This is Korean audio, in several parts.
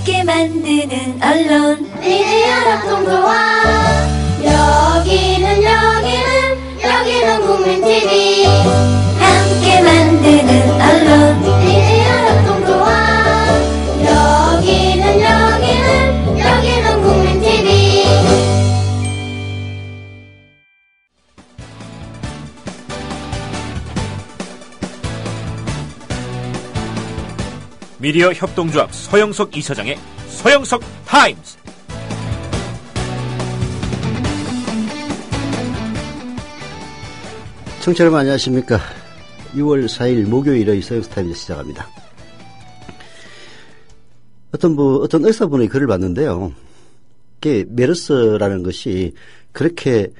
함께 만드는 언론 미디어 협동조합. 여기는 국민TV. 함께 만드는 언론 미디어 협동조합. 여기는 국민TV. 미디어 협동조합 서영석 이사장의 서영석 타임스. 청취자 여러분 안녕하십니까. 6월 4일 목요일의 서영석 타임스 시작합니다. 어떤 의사분의 글을 봤는데요. 이게 메르스라는 것이 그렇게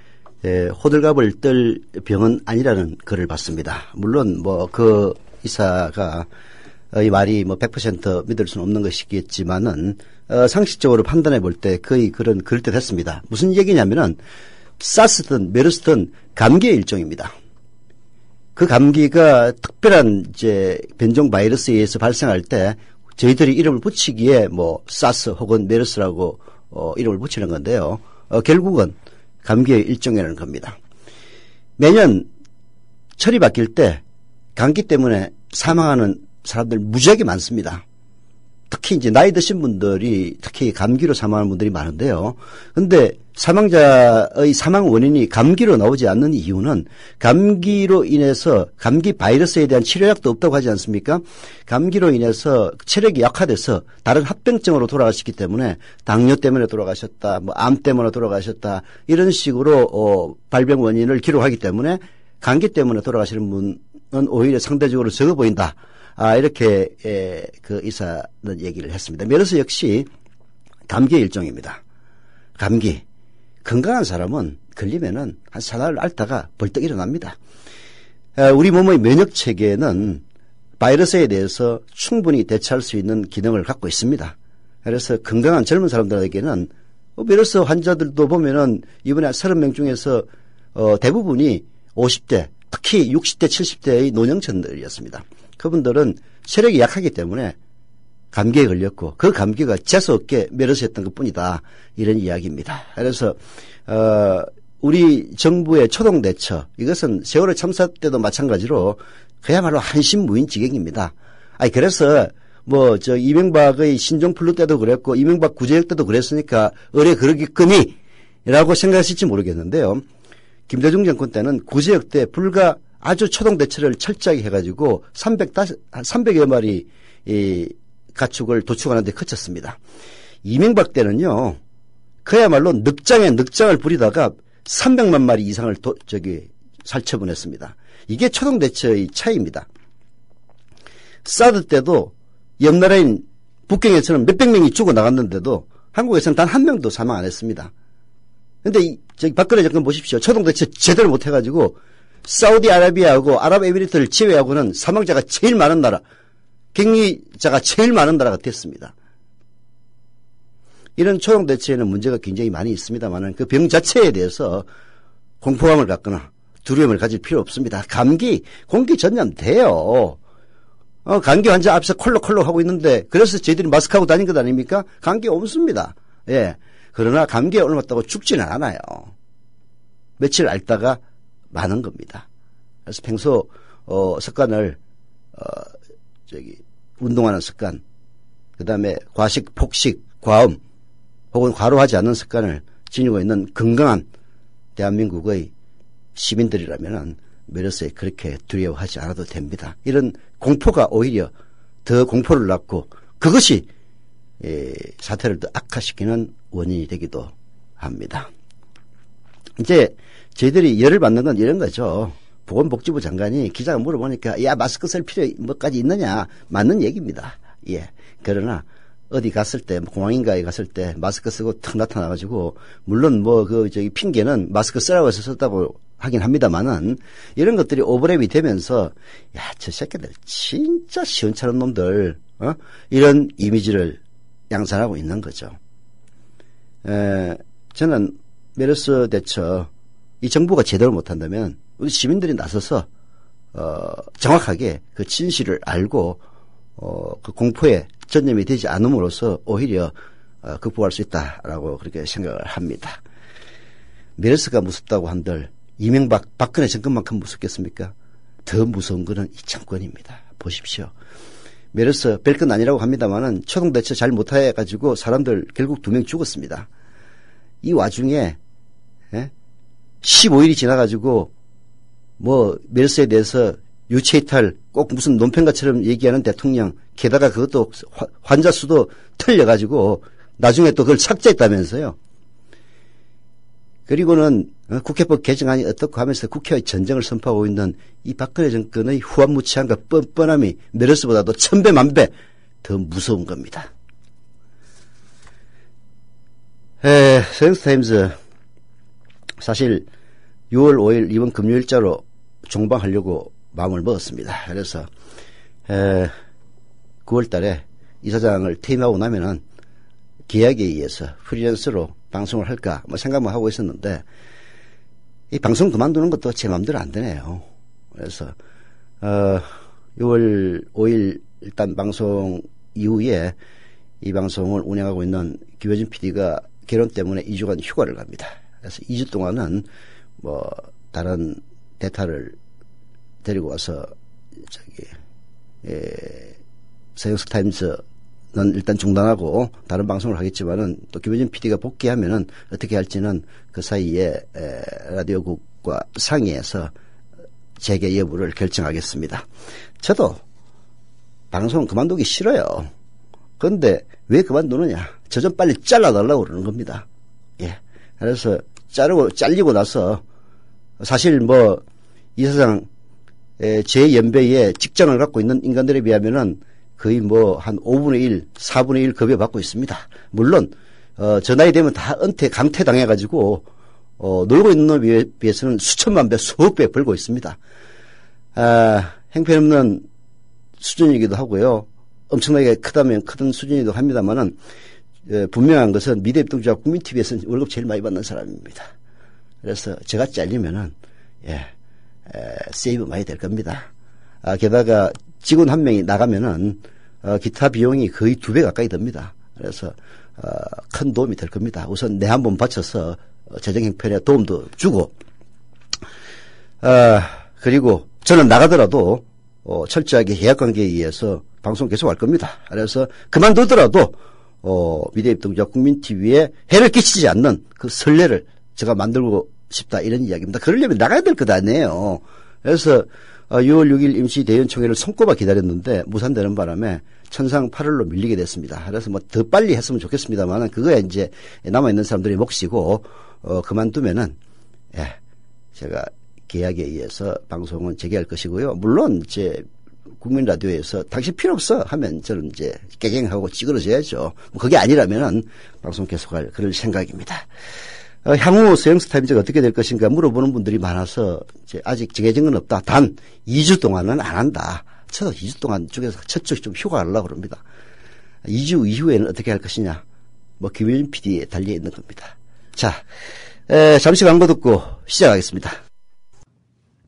호들갑을 떨 병은 아니라는 글을 봤습니다. 물론 그 의사가 이 말이 100% 믿을 수는 없는 것이겠지만은 상식적으로 판단해 볼 때 거의 그런 그럴듯했습니다. 무슨 얘기냐면은 사스든 메르스든 감기의 일종입니다. 그 감기가 특별한 이제 변종 바이러스에 의해서 발생할 때 저희들이 이름을 붙이기에 사스 혹은 메르스라고 이름을 붙이는 건데요. 결국은 감기의 일종이라는 겁니다. 매년 철이 바뀔 때 감기 때문에 사망하는 사람들 무지하게 많습니다. 특히 이제 나이 드신 분들이 특히 감기로 사망하는 분들이 많은데요. 근데 사망자의 사망 원인이 감기로 나오지 않는 이유는 감기로 인해서 감기 바이러스에 대한 치료약도 없다고 하지 않습니까? 감기로 인해서 체력이 약화돼서 다른 합병증으로 돌아가셨기 때문에 당뇨 때문에 돌아가셨다, 암 때문에 돌아가셨다 이런 식으로 발병 원인을 기록하기 때문에 감기 때문에 돌아가시는 분은 오히려 상대적으로 적어 보인다. 이렇게 그 의사는 얘기를 했습니다. 메르스 역시 감기의 일종입니다. 감기. 건강한 사람은 걸리면은 한 4날 앓다가 벌떡 일어납니다. 우리 몸의 면역 체계는 바이러스에 대해서 충분히 대처할 수 있는 기능을 갖고 있습니다. 그래서 건강한 젊은 사람들에게는 메르스 환자들도 보면은 이번에 30명 중에서 대부분이 50대, 특히 60대, 70대의 노년층들이었습니다. 그분들은 체력이 약하기 때문에 감기에 걸렸고 그 감기가 재수없게 메르스였던 것뿐이다. 이런 이야기입니다. 그래서 우리 정부의 초동 대처 이것은 세월호 참사 때도 마찬가지로 그야말로 한심무인 지경입니다. 그래서 이명박의 신종플루 때도 그랬고 이명박 구제역 때도 그랬으니까 의뢰 그러기끔이라고 생각하실지 모르겠는데요. 김대중 정권 때는 구제역 때 불과 아주 초동 대처를 철저하게 해가지고 300여 마리 가축을 도축하는 데 그쳤습니다. 이명박 때는요, 그야말로 늑장을 부리다가 300만 마리 이상을 살처분했습니다. 이게 초동 대처의 차이입니다. 사드 때도 옆 나라인 북경에서는 몇백 명이 죽어나갔는데도 한국에서는 단 한 명도 사망 안 했습니다. 근데 박근혜 정권 보십시오. 초동 대처 제대로 못 해가지고 사우디아라비아하고 아랍에미리트를 제외하고는 사망자가 제일 많은 나라, 격리자가 제일 많은 나라가 됐습니다. 이런 초동 대처에는 문제가 굉장히 많이 있습니다만 그 병 자체에 대해서 공포감을 갖거나 두려움을 가질 필요 없습니다. 감기, 공기 전염돼요. 감기 환자 앞에서 콜록콜록 하고 있는데 그래서 저희들이 마스크하고 다닌 것 아닙니까? 감기 옮습니다. 예. 그러나 감기에 옮았다고 죽지는 않아요. 며칠 앓다가 많은 겁니다. 그래서 평소 습관을 운동하는 습관, 그다음에 과식, 폭식, 과음 혹은 과로하지 않는 습관을 지니고 있는 건강한 대한민국의 시민들이라면은 메르스에 그렇게 두려워하지 않아도 됩니다. 이런 공포가 오히려 더 공포를 낳고 그것이 사태를 더 악화시키는 원인이 되기도 합니다. 이제 저희들이 열을 받는 건 이런 거죠. 보건복지부 장관이 기자가 물어보니까 마스크 쓸 필요 뭐까지 있느냐 맞는 얘기입니다. 예. 그러나 어디 갔을 때 공항인가에 갔을 때 마스크 쓰고 탁 나타나가지고 물론 핑계는 마스크 쓰라고 해서 썼다고 하긴 합니다만은 이런 것들이 오버랩이 되면서 저 새끼들 진짜 시원찮은 놈들 이런 이미지를 양산하고 있는 거죠. 저는 메르스 대처 이 정부가 제대로 못한다면 우리 시민들이 나서서 정확하게 그 진실을 알고 그 공포에 전염이 되지 않음으로써 오히려 극복할 수 있다라고 그렇게 생각을 합니다. 메르스가 무섭다고 한들 이명박 박근혜 정권만큼 무섭겠습니까? 더 무서운 거는 이 정권입니다. 보십시오. 메르스 별건 아니라고 합니다만은 초동대처 잘 못해가지고 사람들 결국 2명 죽었습니다. 이 와중에 15일이 지나가지고 뭐 메르스에 대해서 유체이탈 꼭 무슨 논평가처럼 얘기하는 대통령, 게다가 그것도 환자 수도 틀려가지고 나중에 또 그걸 삭제했다면서요. 그리고는 국회법 개정안이 어떻고 하면서 국회의 전쟁을 선포하고 있는 이 박근혜 정권의 후한무치함과 뻔뻔함이 메르스보다도 1000배 만배 더 무서운 겁니다. 서영스타임즈 사실 6월 5일 이번 금요일자로 종방하려고 마음을 먹었습니다. 그래서 9월 달에 이사장을 퇴임하고 나면은 계약에 의해서 프리랜서로 방송을 할까 뭐 생각만 하고 있었는데 이 방송 그만두는 것도 제 마음대로 안 되네요. 그래서 6월 5일 일단 방송 이후에 이 방송을 운영하고 있는 김효진 PD가 결혼 때문에 2주간 휴가를 갑니다. 그래서 2주 동안은 뭐 다른 대타를 데리고 와서 서영스타임즈는 일단 중단하고 다른 방송을 하겠지만은 또 김효진 PD가 복귀하면은 어떻게 할지는 그 사이에 라디오국과 상의해서 재개 여부를 결정하겠습니다. 저도 방송 그만두기 싫어요. 그런데 왜 그만두느냐? 저 좀 빨리 잘라달라고 그러는 겁니다. 예. 그래서 잘리고 나서 사실 뭐 이사장 제 연배에 직장을 갖고 있는 인간들에 비하면은 거의 뭐 한 5분의 1, 4분의 1 급여 받고 있습니다. 물론 저 나이 되면 다 강퇴 당해가지고 놀고 있는 놈에 비해서는 수천만 배, 수억 배 벌고 있습니다. 형편없는 수준이기도 하고요. 엄청나게 크다면 크던 수준이기도 합니다만은 분명한 것은 미래입동주와 국민TV에서는 월급 제일 많이 받는 사람입니다. 그래서 제가 잘리면은 세이브 많이 될 겁니다. 게다가 직원 한 명이 나가면은 기타 비용이 거의 2배 가까이 듭니다. 그래서 큰 도움이 될 겁니다. 우선 내 한 번 바쳐서 재정 형편에 도움도 주고 그리고 저는 나가더라도 철저하게 계약관계에 의해서 방송 계속할 겁니다. 그래서 그만두더라도 미래입동주와 국민TV에 해를 끼치지 않는 그 선례를 제가 만들고 싶다 이런 이야기입니다. 그러려면 나가야 될 것 아니에요. 그래서 6월 6일 임시 대의원총회를 손꼽아 기다렸는데 무산되는 바람에 천상 8월로 밀리게 됐습니다. 그래서 뭐 더 빨리 했으면 좋겠습니다만 그거야 이제 남아있는 사람들이 몫이고 그만두면은 제가 계약에 의해서 방송은 재개할 것이고요. 물론 이제 국민 라디오에서 당신 필요 없어 하면 저는 이제 깨갱하고 찌그러져야죠. 그게 아니라면은 방송 계속할 그럴 생각입니다. 향후 서영스타임즈가 어떻게 될 것인가 물어보는 분들이 많아서 이제 아직 정해진 건 없다. 단 2주 동안은 안 한다. 저도 2주 동안 쪽에서 저쪽 좀 휴가하려고 합니다. 2주 이후에는 어떻게 할 것이냐. 뭐 김효진 PD에 달려 있는 겁니다. 자, 잠시 광고 듣고 시작하겠습니다.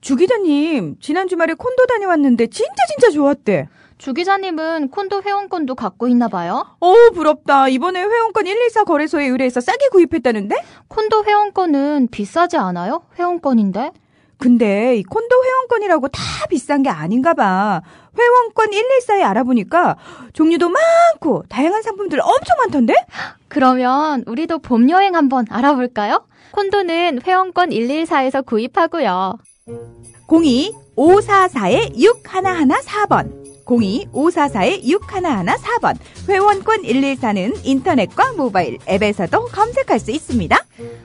주 기자님, 지난 주말에 콘도 다녀왔는데 진짜 좋았대. 주 기자님은 콘도 회원권도 갖고 있나 봐요? 부럽다. 이번에 회원권 114 거래소에 의뢰해서 싸게 구입했다는데? 콘도 회원권은 비싸지 않아요? 회원권인데? 근데 이 콘도 회원권이라고 다 비싼 게 아닌가 봐. 회원권 114에 알아보니까 종류도 많고 다양한 상품들 엄청 많던데? 그러면 우리도 봄 여행 한번 알아볼까요? 콘도는 회원권 114에서 구입하고요. 02-544-6114번 02-544-6114번 회원권 114는 인터넷과 모바일 앱에서도 검색할 수 있습니다.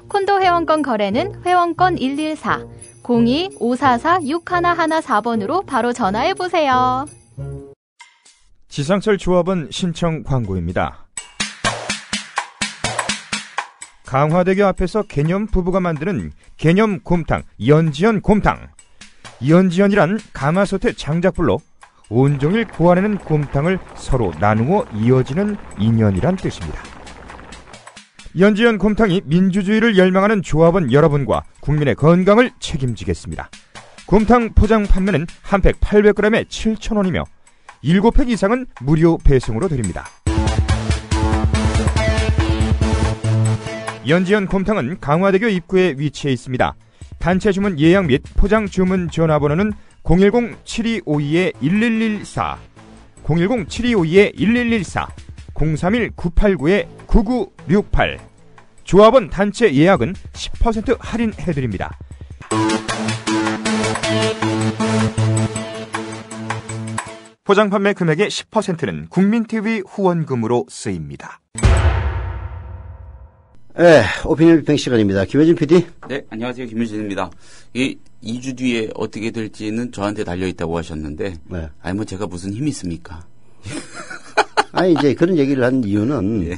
콘도 회원권 거래는 회원권 114 02-544-6114번으로 바로 전화해보세요. 지상철 조합원 신청 광고입니다. 강화대교 앞에서 개념 부부가 만드는 개념 곰탕 연지연 곰탕. 연지연이란 가마솥의 장작불로 온종일 구워내는 곰탕을 서로 나누어 이어지는 인연이란 뜻입니다. 연지연 곰탕이 민주주의를 열망하는 조합원 여러분과 국민의 건강을 책임지겠습니다. 곰탕 포장 판매는 한 팩 800g에 7,000원이며 7팩 이상은 무료 배송으로 드립니다. 연지연 곰탕은 강화대교 입구에 위치해 있습니다. 단체 주문 예약 및 포장 주문 전화번호는 010-7252-1114, 010-7252-1114, 031-989-9968. 조합원 단체 예약은 10% 할인해드립니다. 포장 판매 금액의 10%는 국민TV 후원금으로 쓰입니다. 네, 오피니언 비평 시간입니다. 김효진 PD. 네, 안녕하세요. 김효진입니다. 이 2주 뒤에 어떻게 될지는 저한테 달려있다고 하셨는데, 네. 아니, 뭐 제가 무슨 힘이 있습니까? 아니, 이제 그런 얘기를 한 이유는 예.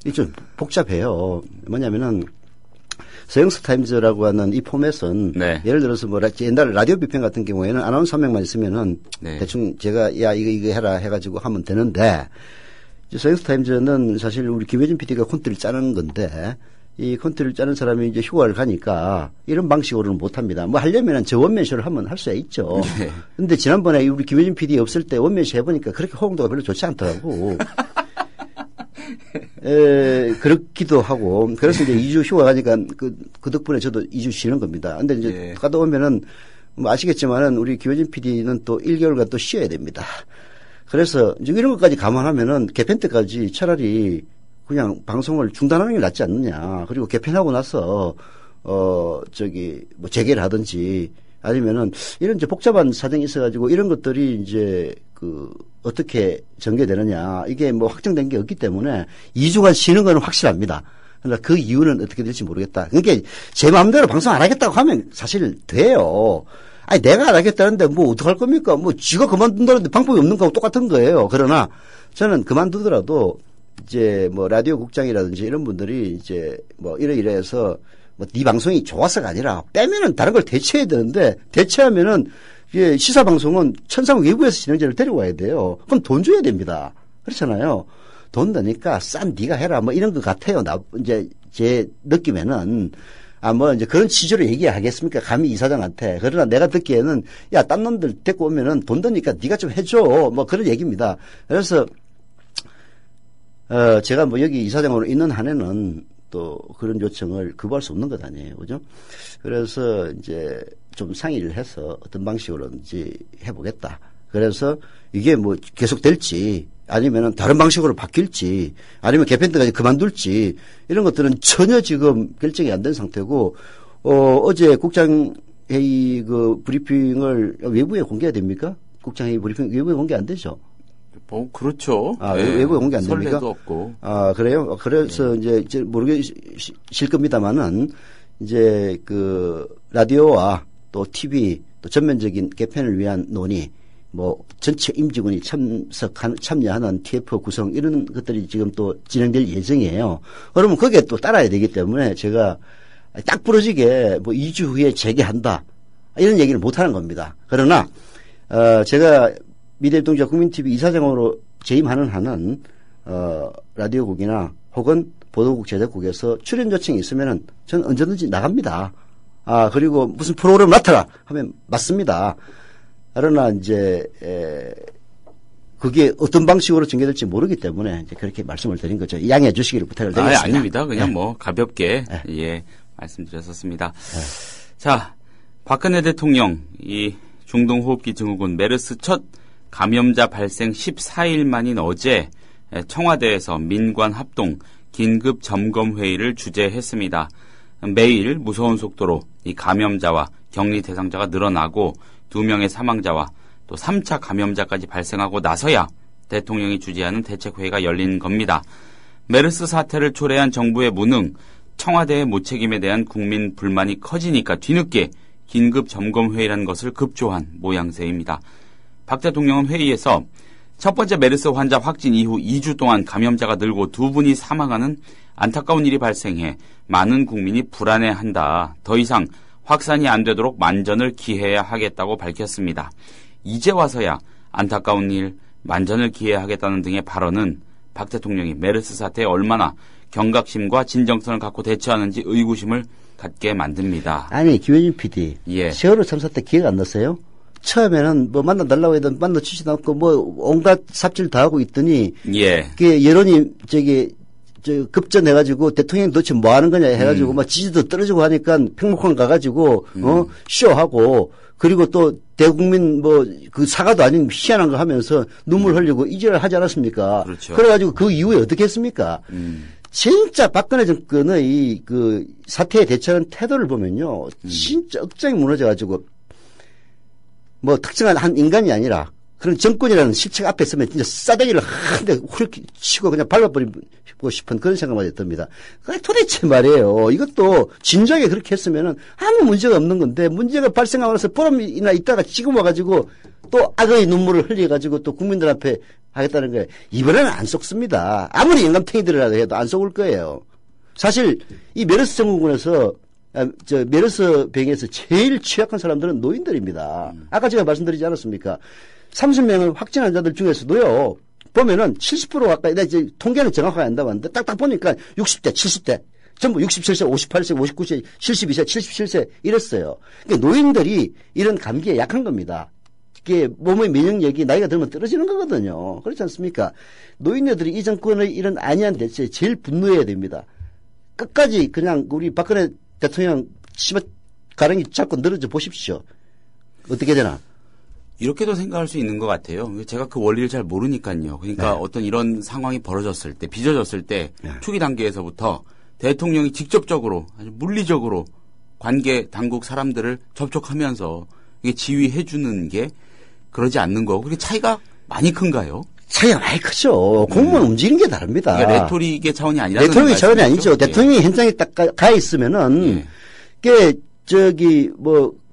이게 좀 복잡해요. 뭐냐면은, 서영석 타임즈라고 하는 이 포맷은 네. 예를 들어서 뭐 옛날 라디오 비평 같은 경우에는 아나운서 한 명만 있으면은 네. 대충 제가 야 이거 해라 해가지고 하면 되는데 서영석 타임즈는 사실 우리 김효진 PD가 콘티를 짜는 건데 이 콘티를 짜는 사람이 이제 휴가를 가니까 이런 방식으로는 못합니다. 뭐 하려면은 저 원맨쇼를 하면 할 수야 있죠. 네. 근데 지난번에 우리 김효진 PD 없을 때 원맨쇼 해보니까 그렇게 호응도가 별로 좋지 않더라고. 그렇기도 하고, 그래서 이제 2주 휴가 가니까 그 덕분에 저도 2주 쉬는 겁니다. 근데 이제 예. 가다 오면은 뭐 아시겠지만은 우리 김효진 PD는 또 1개월간 또 쉬어야 됩니다. 그래서 이제 이런 것까지 감안하면은 개편 때까지 차라리 그냥 방송을 중단하는 게 낫지 않느냐. 그리고 개편하고 나서, 뭐 재개를 하든지 아니면은 이런 이제 복잡한 사정이 있어가지고 이런 것들이 이제 어떻게 전개되느냐. 이게 뭐 확정된 게 없기 때문에 2주간 쉬는 건 확실합니다. 그러나 그 이유는 어떻게 될지 모르겠다. 그러니까 제 마음대로 방송 안 하겠다고 하면 사실 돼요. 아니, 내가 안 하겠다는데 뭐 어떡할 겁니까? 뭐 쥐가 그만둔다는데 방법이 없는 거하고 똑같은 거예요. 그러나 저는 그만두더라도 이제 뭐 라디오 국장이라든지 이런 분들이 이제 뭐 이래서 뭐 네 방송이 좋아서가 아니라 빼면은 다른 걸 대체해야 되는데 대체하면은 이게 시사 방송은 천상 외부에서 진행자를 데려와야 돼요. 그럼 돈 줘야 됩니다. 그렇잖아요. 돈 드니까 싼 네가 해라 뭐 이런 것 같아요. 이제 제 느낌에는 뭐 이제 그런 취지로 얘기하겠습니까? 감히 이사장한테. 그러나 내가 듣기에는 야, 딴 놈들 데리고 오면은 돈 드니까 네가 좀 해줘. 뭐 그런 얘기입니다. 그래서 제가 뭐 여기 이사장으로 있는 한해는 또 그런 요청을 거부할 수 없는 것 아니에요. 그죠? 그래서 이제 좀 상의를 해서 어떤 방식으로든지 해보겠다. 그래서 이게 뭐 계속 될지 아니면은 다른 방식으로 바뀔지 아니면 개편 때까지 그만둘지 이런 것들은 전혀 지금 결정이 안 된 상태고, 어제 국장회의 브리핑을 외부에 공개해야 됩니까? 국장회의 브리핑 외부에 공개 안 되죠? 뭐, 그렇죠. 네. 외부에 공개 안 됩니까? 설레도 없고. 그래요? 그래서 네. 이제 모르실 겁니다만은 이제 라디오와 또 TV 또 전면적인 개편을 위한 논의 뭐 전체 임직원이 참여하는 TF 구성 이런 것들이 지금 또 진행될 예정이에요. 그러면 거기에 또 따라야 되기 때문에 제가 딱 부러지게 뭐 2주 후에 재개한다 이런 얘기를 못 하는 겁니다. 그러나 제가 미래동지와 국민TV 이사장으로 재임하는 한은 라디오국이나 혹은 보도국 제작국에서 출연 요청이 있으면은 저는 언제든지 나갑니다. 그리고 무슨 프로그램 맡아라 하면 맞습니다. 그러나 이제 그게 어떤 방식으로 전개될지 모르기 때문에 이제 그렇게 말씀을 드린 거죠. 양해해 주시기를 부탁을 드리겠습니다. 아닙니다. 그냥 네. 뭐 가볍게 네. 예 말씀드렸었습니다. 네. 자, 박근혜 대통령 이 중동호흡기 증후군 메르스 첫 감염자 발생 14일 만인 어제 청와대에서 민관 합동 긴급 점검 회의를 주재했습니다. 매일 무서운 속도로 이 감염자와 격리 대상자가 늘어나고 2명의 사망자와 또 3차 감염자까지 발생하고 나서야 대통령이 주재하는 대책회의가 열린 겁니다. 메르스 사태를 초래한 정부의 무능, 청와대의 무책임에 대한 국민 불만이 커지니까 뒤늦게 긴급 점검 회의라는 것을 급조한 모양새입니다. 박 대통령은 회의에서 첫 번째 메르스 환자 확진 이후 2주 동안 감염자가 늘고 2분이 사망하는 안타까운 일이 발생해 많은 국민이 불안해한다. 더 이상 확산이 안 되도록 만전을 기해야 하겠다고 밝혔습니다. 이제 와서야 안타까운 일, 만전을 기해야 하겠다는 등의 발언은 박 대통령이 메르스 사태에 얼마나 경각심과 진정성을 갖고 대처하는지 의구심을 갖게 만듭니다. 아니, 김효진 PD. 예. 세월호 참사 때 기억 안 나세요? 처음에는 뭐 만나달라고 해도 만나주지도 않고 뭐 온갖 삽질 다 하고 있더니 예. 그 여론이 급전해가지고 대통령이 도대체 뭐 하는 거냐 해가지고 막 지지도 떨어지고 하니까 평목항 가가지고 쇼하고 그리고 또 대국민 뭐 그 사과도 아닌 희한한 거 하면서 눈물 흘리고 이지랄 하지 않았습니까? 그렇죠. 그래가지고 그 이후에 어떻게 했습니까? 진짜 박근혜 정권의 그 사태에 대처하는 태도를 보면요. 진짜 억장이 무너져가지고 뭐 특정한 한 인간이 아니라 그런 정권이라는 실책 앞에 서면 진짜 싸대기를 한 대 후려치 치고 그냥 밟아버리고 싶은 그런 생각만 듭니다. 도대체 말이에요. 이것도 진작에 그렇게 했으면은 아무 문제가 없는 건데 문제가 발생하고 나서 보름이나 있다가 지금 와가지고 또 악의 눈물을 흘려가지고 또 국민들 앞에 하겠다는 거예요. 이번에는 안 속습니다. 아무리 영감탱이들이라도 해도 안 속을 거예요. 사실 이 메르스 증후군에서 메르스 병에서 제일 취약한 사람들은 노인들입니다. 아까 제가 말씀드리지 않았습니까? 30명의 확진 환자들 중에서도요, 보면은 70% 가까이, 내가 이제 통계는 정확하게 안 나왔는데, 딱딱 보니까 60대, 70대, 전부 67세, 58세, 59세, 72세, 77세 이랬어요. 그러니까 노인들이 이런 감기에 약한 겁니다. 이게 몸의 면역력이 나이가 들면 떨어지는 거거든요. 그렇지 않습니까? 노인네들이 이 정권의 이런 안이한 대처에 제일 분노해야 됩니다. 끝까지 그냥 우리 박근혜 대통령 치마 가랑이 잡고 늘어져 보십시오. 어떻게 되나? 이렇게도 생각할 수 있는 것 같아요. 제가 그 원리를 잘 모르니까요. 그러니까 네. 어떤 이런 상황이 벌어졌을 때, 빚어졌을 때 네. 초기 단계에서부터 대통령이 직접적으로 아주 물리적으로 관계 당국 사람들을 접촉하면서 이게 지휘해 주는 게 그러지 않는 거고 그게 차이가 많이 큰가요? 차이가 많이 크죠. 공무원 움직이는 게 다릅니다. 그러니까 레토릭의 차원이 아니라는 레토릭의 차원이 아니죠. 예. 대통령이 현장에 딱 가 있으면은 그게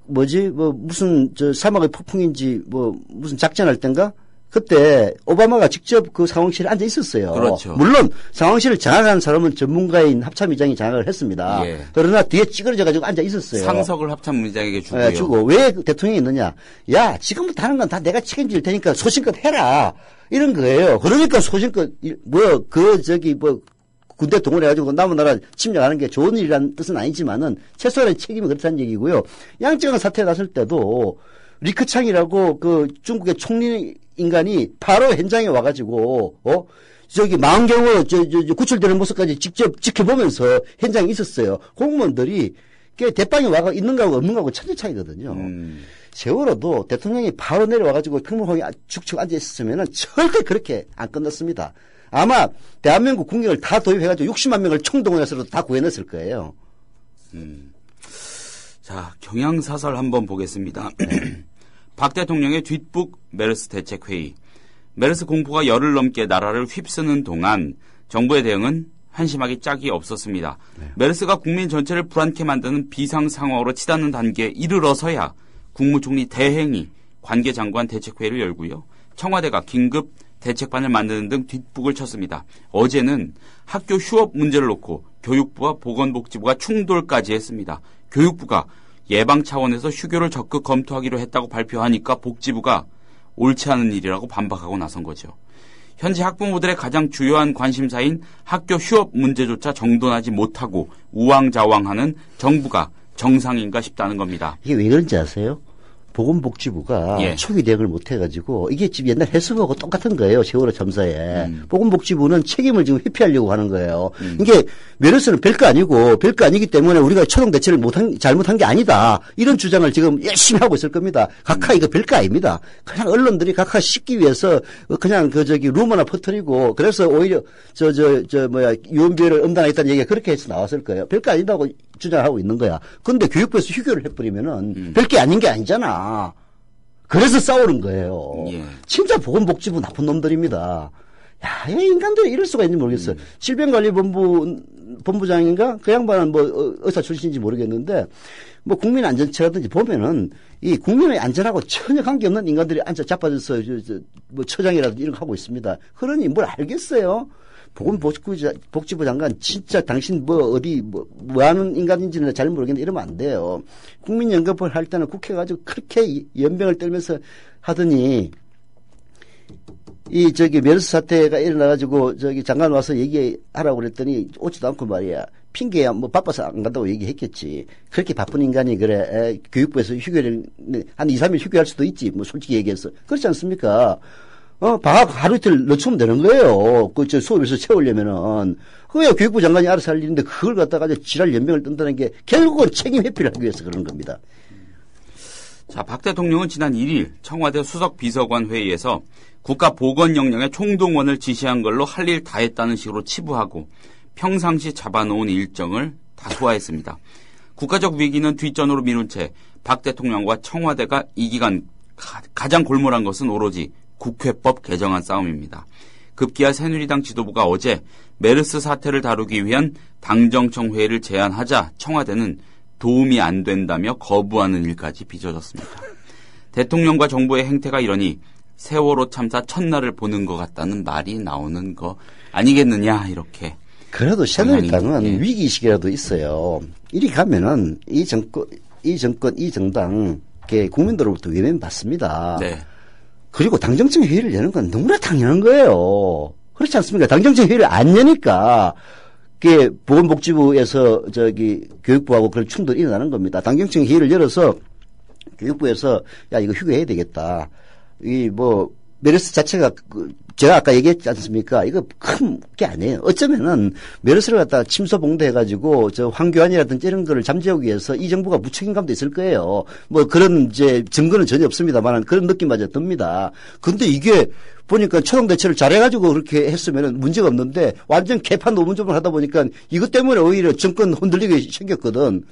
무슨 사막의 폭풍인지 무슨 작전할 땐가 그때 오바마가 직접 그 상황실에 앉아 있었어요. 그렇죠. 물론 상황실을 장악하는 사람은 전문가인 합참의장이 장악을 했습니다. 예. 그러나 뒤에 찌그러져 가지고 앉아 있었어요. 상석을 합참의장에게 주고요. 네, 주고 왜 대통령이 있느냐? 야, 지금부터 하는 건 다 내가 책임질 테니까 소신껏 해라. 이런 거예요. 그러니까 소신껏 군대 동원해가지고 남은 나라 침략하는 게 좋은 일이라는 뜻은 아니지만은 최소한의 책임이 그렇다는 얘기고요. 양쯔강 사태에 났을 때도 리크창이라고 그 중국의 총리 인간이 바로 현장에 와가지고 망원경으로 구출되는 모습까지 직접 지켜보면서 현장에 있었어요. 공무원들이 대빵이 와가 있는 거하고 없는 거하고 천지 차이거든요. 세월호도 대통령이 바로 내려와가지고 평범하게 축축 앉아 있었으면은 절대 그렇게 안 끝났습니다. 아마 대한민국 국력을 다 도입해가지고 60만 명을 총동원해서도 다 구해냈을 거예요. 자, 경향사설 한번 보겠습니다. 박 대통령의 뒷북 메르스 대책회의. 메르스 공포가 열흘 넘게 나라를 휩쓰는 동안 정부의 대응은 한심하기 짝이 없었습니다. 네. 메르스가 국민 전체를 불안케 만드는 비상 상황으로 치닫는 단계에 이르러서야 국무총리 대행이 관계장관 대책회의를 열고요. 청와대가 긴급 대책반을 만드는 등 뒷북을 쳤습니다. 어제는 학교 휴업 문제를 놓고 교육부와 보건복지부가 충돌까지 했습니다. 교육부가 예방 차원에서 휴교를 적극 검토하기로 했다고 발표하니까 복지부가 옳지 않은 일이라고 반박하고 나선 거죠. 현재 학부모들의 가장 주요한 관심사인 학교 휴업 문제조차 정돈하지 못하고 우왕좌왕하는 정부가 정상인가 싶다는 겁니다. 이게 왜 그런지 아세요? 보건복지부가 초기 대응을 못해가지고 이게 지금 옛날 해수부하고 똑같은 거예요. 세월호 참사에. 보건복지부는 책임을 지금 회피하려고 하는 거예요. 이게 메르스는 별거 아니기 때문에 우리가 초동 대처를 잘못한 게 아니다. 이런 주장을 지금 열심히 하고 있을 겁니다. 각하 이거 별거 아닙니다. 그냥 언론들이 각하 씻기 위해서 그냥 루머나 퍼뜨리고 그래서 오히려 유언비어를 엄단하겠다는 얘기가 그렇게 해서 나왔을 거예요. 별거 아니다고 주장하고 있는 거야. 그런데 교육부에서 휴교를 해버리면은 별게 아닌 게 아니잖아. 그래서 싸우는 거예요. 예. 진짜 보건복지부 나쁜 놈들입니다. 야, 이 인간들이 이럴 수가 있는지 모르겠어요. 질병관리본부장인가? 그 양반은 의사 출신인지 모르겠는데, 국민안전처라든지 보면은, 이 국민의 안전하고 전혀 관계없는 인간들이 앉아 자빠져서, 처장이라든지 이런 거 하고 있습니다. 그러니 뭘 알겠어요? 보건복지부 장관, 진짜 당신 뭐 하는 인간인지는 잘 모르겠는데 이러면 안 돼요. 국민연금을 할 때는 국회 가지고 그렇게 연병을 떨면서 하더니, 메르스 사태가 일어나가지고 장관 와서 얘기하라고 그랬더니 오지도 않고 말이야. 핑계야 뭐 바빠서 안 간다고 얘기했겠지. 그렇게 바쁜 인간이 그래 교육부에서 휴교를 한 2, 3일 휴교할 수도 있지. 뭐 솔직히 얘기해서 그렇지 않습니까? 방학 하루 이틀 늦추면 되는 거예요. 그 저 수업에서 채우려면은 그야 교육부 장관이 알아서 할 일인데 그걸 갖다가 지랄 연명을 뜬다는 게 결국은 책임 회피를 하기 위해서 그런 겁니다. 자, 박 대통령은 지난 1일 청와대 수석비서관 회의에서 국가보건영령의 총동원을 지시한 걸로 할 일 다 했다는 식으로 치부하고 평상시 잡아놓은 일정을 다 소화했습니다. 국가적 위기는 뒷전으로 미룬 채 박 대통령과 청와대가 이 기간 가장 골몰한 것은 오로지 국회법 개정안 싸움입니다. 급기야 새누리당 지도부가 어제 메르스 사태를 다루기 위한 당정청 회의를 제안하자 청와대는 도움이 안 된다며 거부하는 일까지 빚어졌습니다. 대통령과 정부의 행태가 이러니 세월호 참사 첫날을 보는 것 같다는 말이 나오는 거 아니겠느냐 이렇게. 그래도 새누리당은 위기의식이라도 있어요. 이리 가면은 이 정권, 이 정당 국민들로부터 위면 받습니다. 네. 그리고 당정청 회의를 여는 건 너무나 당연한 거예요. 그렇지 않습니까? 당정청 회의를 안 여니까 보건복지부에서 교육부하고 그런 충돌이 일어나는 겁니다. 당정청 회의를 열어서 교육부에서 야 이거 휴교해야 되겠다. 메르스 자체가 제가 아까 얘기했지 않습니까? 이거 큰 게 아니에요. 어쩌면은 메르스를 갖다가 침소봉대해가지고 황교안이라든지 이런 거를 잠재우기 위해서 이 정부가 무책임감도 있을 거예요. 뭐 그런 증거는 전혀 없습니다만 그런 느낌마저 듭니다. 근데 이게 보니까 초동 대처를 잘해가지고 그렇게 했으면은 문제가 없는데 완전 개판 노문조문 하다 보니까 이것 때문에 오히려 정권 흔들리게 생겼거든.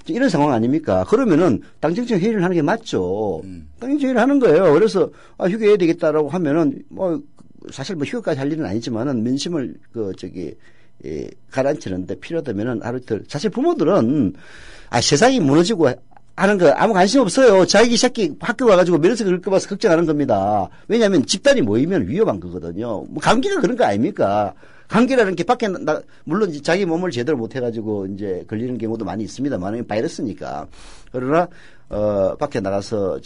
이런 상황 아닙니까? 그러면은 당정청 회의를 하는 게 맞죠. 당정청 회의를 하는 거예요. 그래서 휴교해야 되겠다라고 하면은 사실 휴교까지 할 일은 아니지만은 민심을 가라앉히는데 필요하다면은 하루 이틀. 사실 부모들은 세상이 무너지고 하는 거 아무 관심 없어요. 자기 새끼 학교 가가지고 메르스 걸릴까 봐서 걱정하는 겁니다. 왜냐하면 집단이 모이면 위험한 거거든요. 뭐 감기가 그런 거 아닙니까? 감기라는 게 밖에 물론 자기 몸을 제대로 못 해가지고 걸리는 경우도 많이 있습니다만 바이러스니까. 그러나 밖에 나가서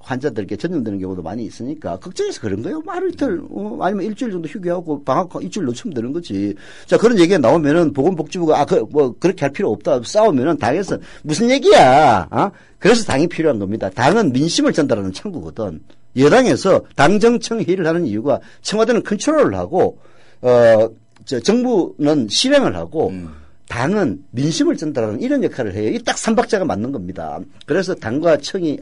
환자들에게 전염되는 경우도 많이 있으니까 걱정해서 그런 거예요. 하루 이틀 아니면 일주일 정도 휴교하고 방학 일주일 놓치면 되는 거지. 자 그런 얘기가 나오면은 보건복지부가 그렇게 할 필요 없다 싸우면은 당에서 무슨 얘기야? 그래서 당이 필요한 겁니다. 당은 민심을 전달하는 창구거든. 여당에서 당정청 회의를 하는 이유가 청와대는 컨트롤을 하고 정부는 실행을 하고 당은 민심을 전달하는 이런 역할을 해요. 이 딱 삼박자가 맞는 겁니다. 그래서 당과 정이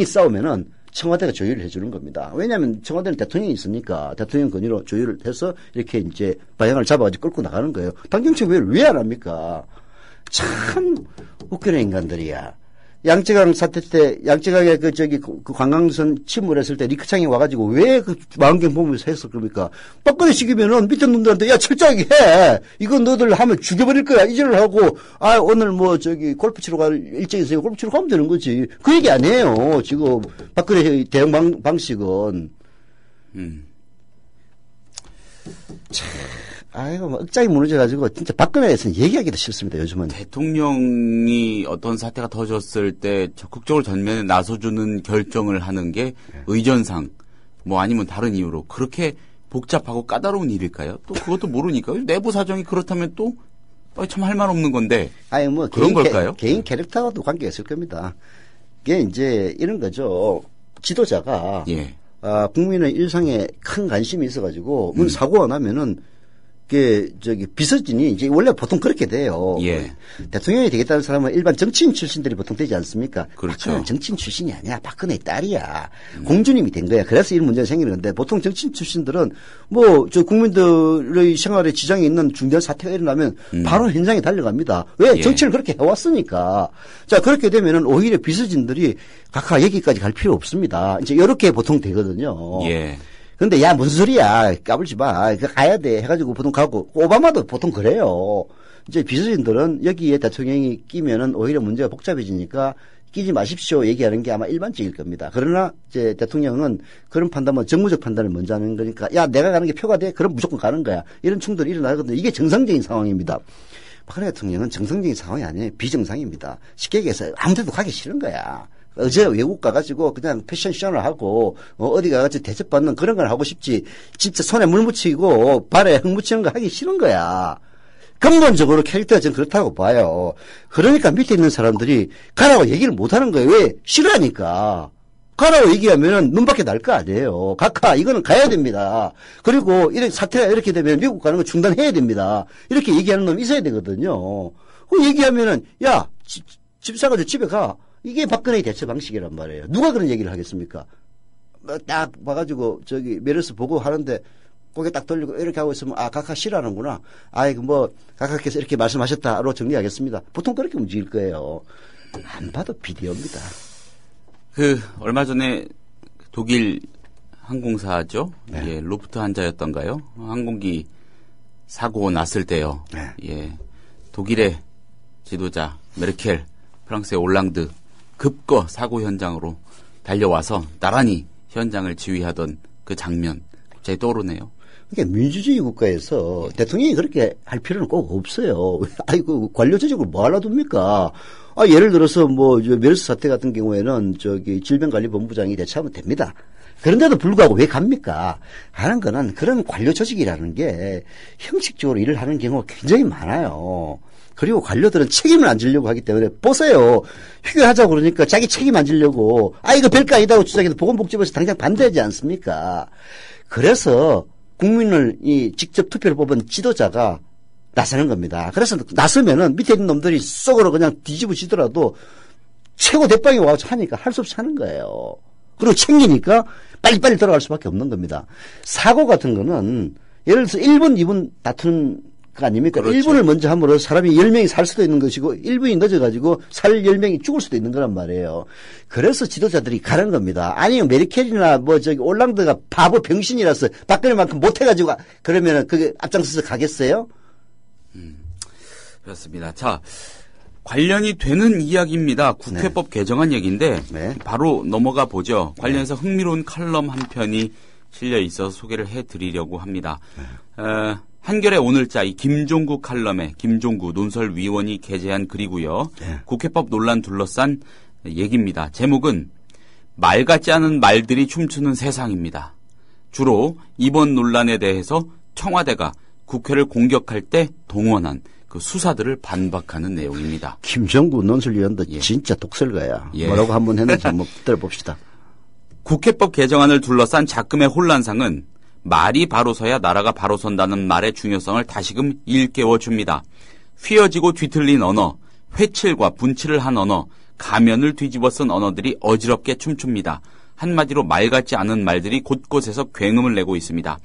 싸우면은 청와대가 조율을 해주는 겁니다. 왜냐하면 청와대는 대통령이 있으니까 대통령 권위로 조율을 해서 이렇게 방향을 잡아가지고 끌고 나가는 거예요. 당정청 회의를 왜 안 합니까? 참 웃기는 인간들이야. 양쯔강 사태 때 양쯔강에 그 관광선 침몰했을 때 리크창이 와가지고 왜 그 망원경 보면서 했을 겁니까? 박근혜 시기면은 밑에 놈들한테 야 철저하게 해. 이거 너들 하면 죽여버릴 거야. 이전을 하고 오늘 골프 치러 갈 일정이 있으니까 골프 치러 가면 되는 거지. 그 얘기 아니에요. 지금 박근혜 대응 방식은. 참. 억장이 무너져가지고 진짜 박근혜에 대해서는 얘기하기도 싫습니다. 요즘은. 대통령이 어떤 사태가 터졌을 때 적극적으로 전면에 나서주는 결정을 하는 게 의전상 아니면 다른 이유로 그렇게 복잡하고 까다로운 일일까요? 또 그것도 모르니까 내부 사정이 그렇다면 또 참 할 말 없는 건데 그런 걸까요? 개인 캐릭터와도 관계가 있을 겁니다. 이게 이런 거죠. 지도자가 국민의 일상에 큰 관심이 있어가지고 사고가 나면은 비서진이 원래 보통 그렇게 돼요. 대통령이 되겠다는 사람은 일반 정치인 출신들이 보통 되지 않습니까? 그렇죠. 박근혜는 정치인 출신이 아니야. 박근혜의 딸이야. 공주님이 된 거야. 그래서 이런 문제가 생기는 건데 보통 정치인 출신들은 국민들의 생활에 지장이 있는 중대한 사태가 일어나면 바로 현장에 달려갑니다. 왜? 정치를 그렇게 해왔으니까. 자, 그렇게 되면은 오히려 비서진들이 각하 얘기까지 갈 필요 없습니다. 이렇게 보통 되거든요. 근데 야 무슨 소리야 까불지 마 가야 돼 해가지고 보통 가고 오바마도 보통 그래요. 비서진들은 여기에 대통령이 끼면은 오히려 문제가 복잡해지니까 끼지 마십시오 얘기하는 게 아마 일반적일 겁니다. 그러나 대통령은 그런 판단은 정무적 판단을 먼저 하는 거니까 야 내가 가는 게 표가 돼 그럼 무조건 가는 거야. 이런 충돌이 일어나거든요. 이게 정상적인 상황입니다. 박근혜 대통령은 정상적인 상황이 아니에요. 비정상입니다. 쉽게 얘기해서 아무 데도 가기 싫은 거야. 어제 외국 가가지고 그냥 패션쇼를 하고 어디 가가지고 대접받는 그런 걸 하고 싶지 진짜 손에 물 묻히고 발에 흙 묻히는 거 하기 싫은 거야. 근본적으로 캐릭터가 저는 그렇다고 봐요. 그러니까 밑에 있는 사람들이 가라고 얘기를 못하는 거예요. 왜? 싫어하니까. 가라고 얘기하면 눈밖에 날 거 아니에요. 각하, 이거는 가야 됩니다. 그리고 이렇게 사태가 이렇게 되면 미국 가는 거 중단해야 됩니다. 이렇게 얘기하는 놈이 있어야 되거든요. 그 얘기하면은, 야, 집 사가지고 집에 가. 이게 박근혜의 대처 방식이란 말이에요. 누가 그런 얘기를 하겠습니까? 딱 봐가지고, 메르스 보고 하는데, 고개 딱 돌리고 이렇게 하고 있으면, 아, 각하 싫어하는구나. 각하께서 이렇게 말씀하셨다로 정리하겠습니다. 보통 그렇게 움직일 거예요. 안 봐도 비디오입니다. 얼마 전에 독일 항공사죠. 네. 예, 루프트한자였던가요? 항공기 사고 났을 때요. 네. 예, 독일의 지도자 메르켈, 프랑스의 올랑드 급거 사고 현장으로 달려와서 나란히 현장을 지휘하던 그 장면 갑자기 떠오르네요. 그러니까 민주주의 국가에서 대통령이 그렇게 할 필요는 꼭 없어요. 아이고, 관료 조직을 뭐 하려 둡니까? 예를 들어서 메르스 사태 같은 경우에는 질병관리본부장이 대처하면 됩니다. 그런데도 불구하고 왜 갑니까? 하는 거는 그런 관료 조직이라는 게 형식적으로 일을 하는 경우가 굉장히 많아요. 그리고 관료들은 책임을 안 지려고 하기 때문에 보세요. 휴교하자고 그러니까 자기 책임 안 지려고 이거 별거 아니다고 주장해서 보건복지부에서 당장 반대하지 않습니까? 그래서 국민을 직접 투표를 뽑은 지도자가 나서는 겁니다. 그래서 나서면은 밑에 있는 놈들이 속으로 그냥 뒤집어지더라도 최고 대빵이 와서 하니까 할 수 없이 하는 거예요. 그리고 챙기니까 빨리빨리 돌아갈 수밖에 없는 겁니다. 사고 같은 거는 예를 들어서 1분, 2분 다투는 거 아닙니까? 그렇죠. 1분을 먼저 함으로 사람이 10명이 살 수도 있는 것이고 1분이 늦어가지고 살 10명이 죽을 수도 있는 거란 말이에요. 그래서 지도자들이 가는 겁니다. 아니면 메르켈이나 올랑드가 바보 병신이라서 박근혜만큼 못해가지고 그러면은 그게 앞장서서 가겠어요? 그렇습니다. 자, 관련이 되는 이야기입니다. 국회법 개정안 얘기인데 네. 바로 넘어가 보죠. 관련해서 흥미로운 칼럼 한 편이 실려 있어서 소개를 해드리려고 합니다. 한겨레 오늘자 이 김종구 칼럼에 김종구 논설위원이 게재한 글이고요. 네. 국회법 논란 둘러싼 얘기입니다. 제목은 말 같지 않은 말들이 춤추는 세상입니다. 주로 이번 논란에 대해서 청와대가 국회를 공격할 때 동원한 그 수사들을 반박하는 내용입니다. 김정구 논설위원도 진짜 독설가야. 뭐라고 한번 했는지 한번 들어봅시다. 국회법 개정안을 둘러싼 작금의 혼란상은 말이 바로 서야 나라가 바로 선다는 말의 중요성을 다시금 일깨워 줍니다. 휘어지고 뒤틀린 언어, 회칠과 분칠을 한 언어, 가면을 뒤집어 쓴 언어들이 어지럽게 춤춥니다. 한마디로 말 같지 않은 말들이 곳곳에서 굉음을 내고 있습니다.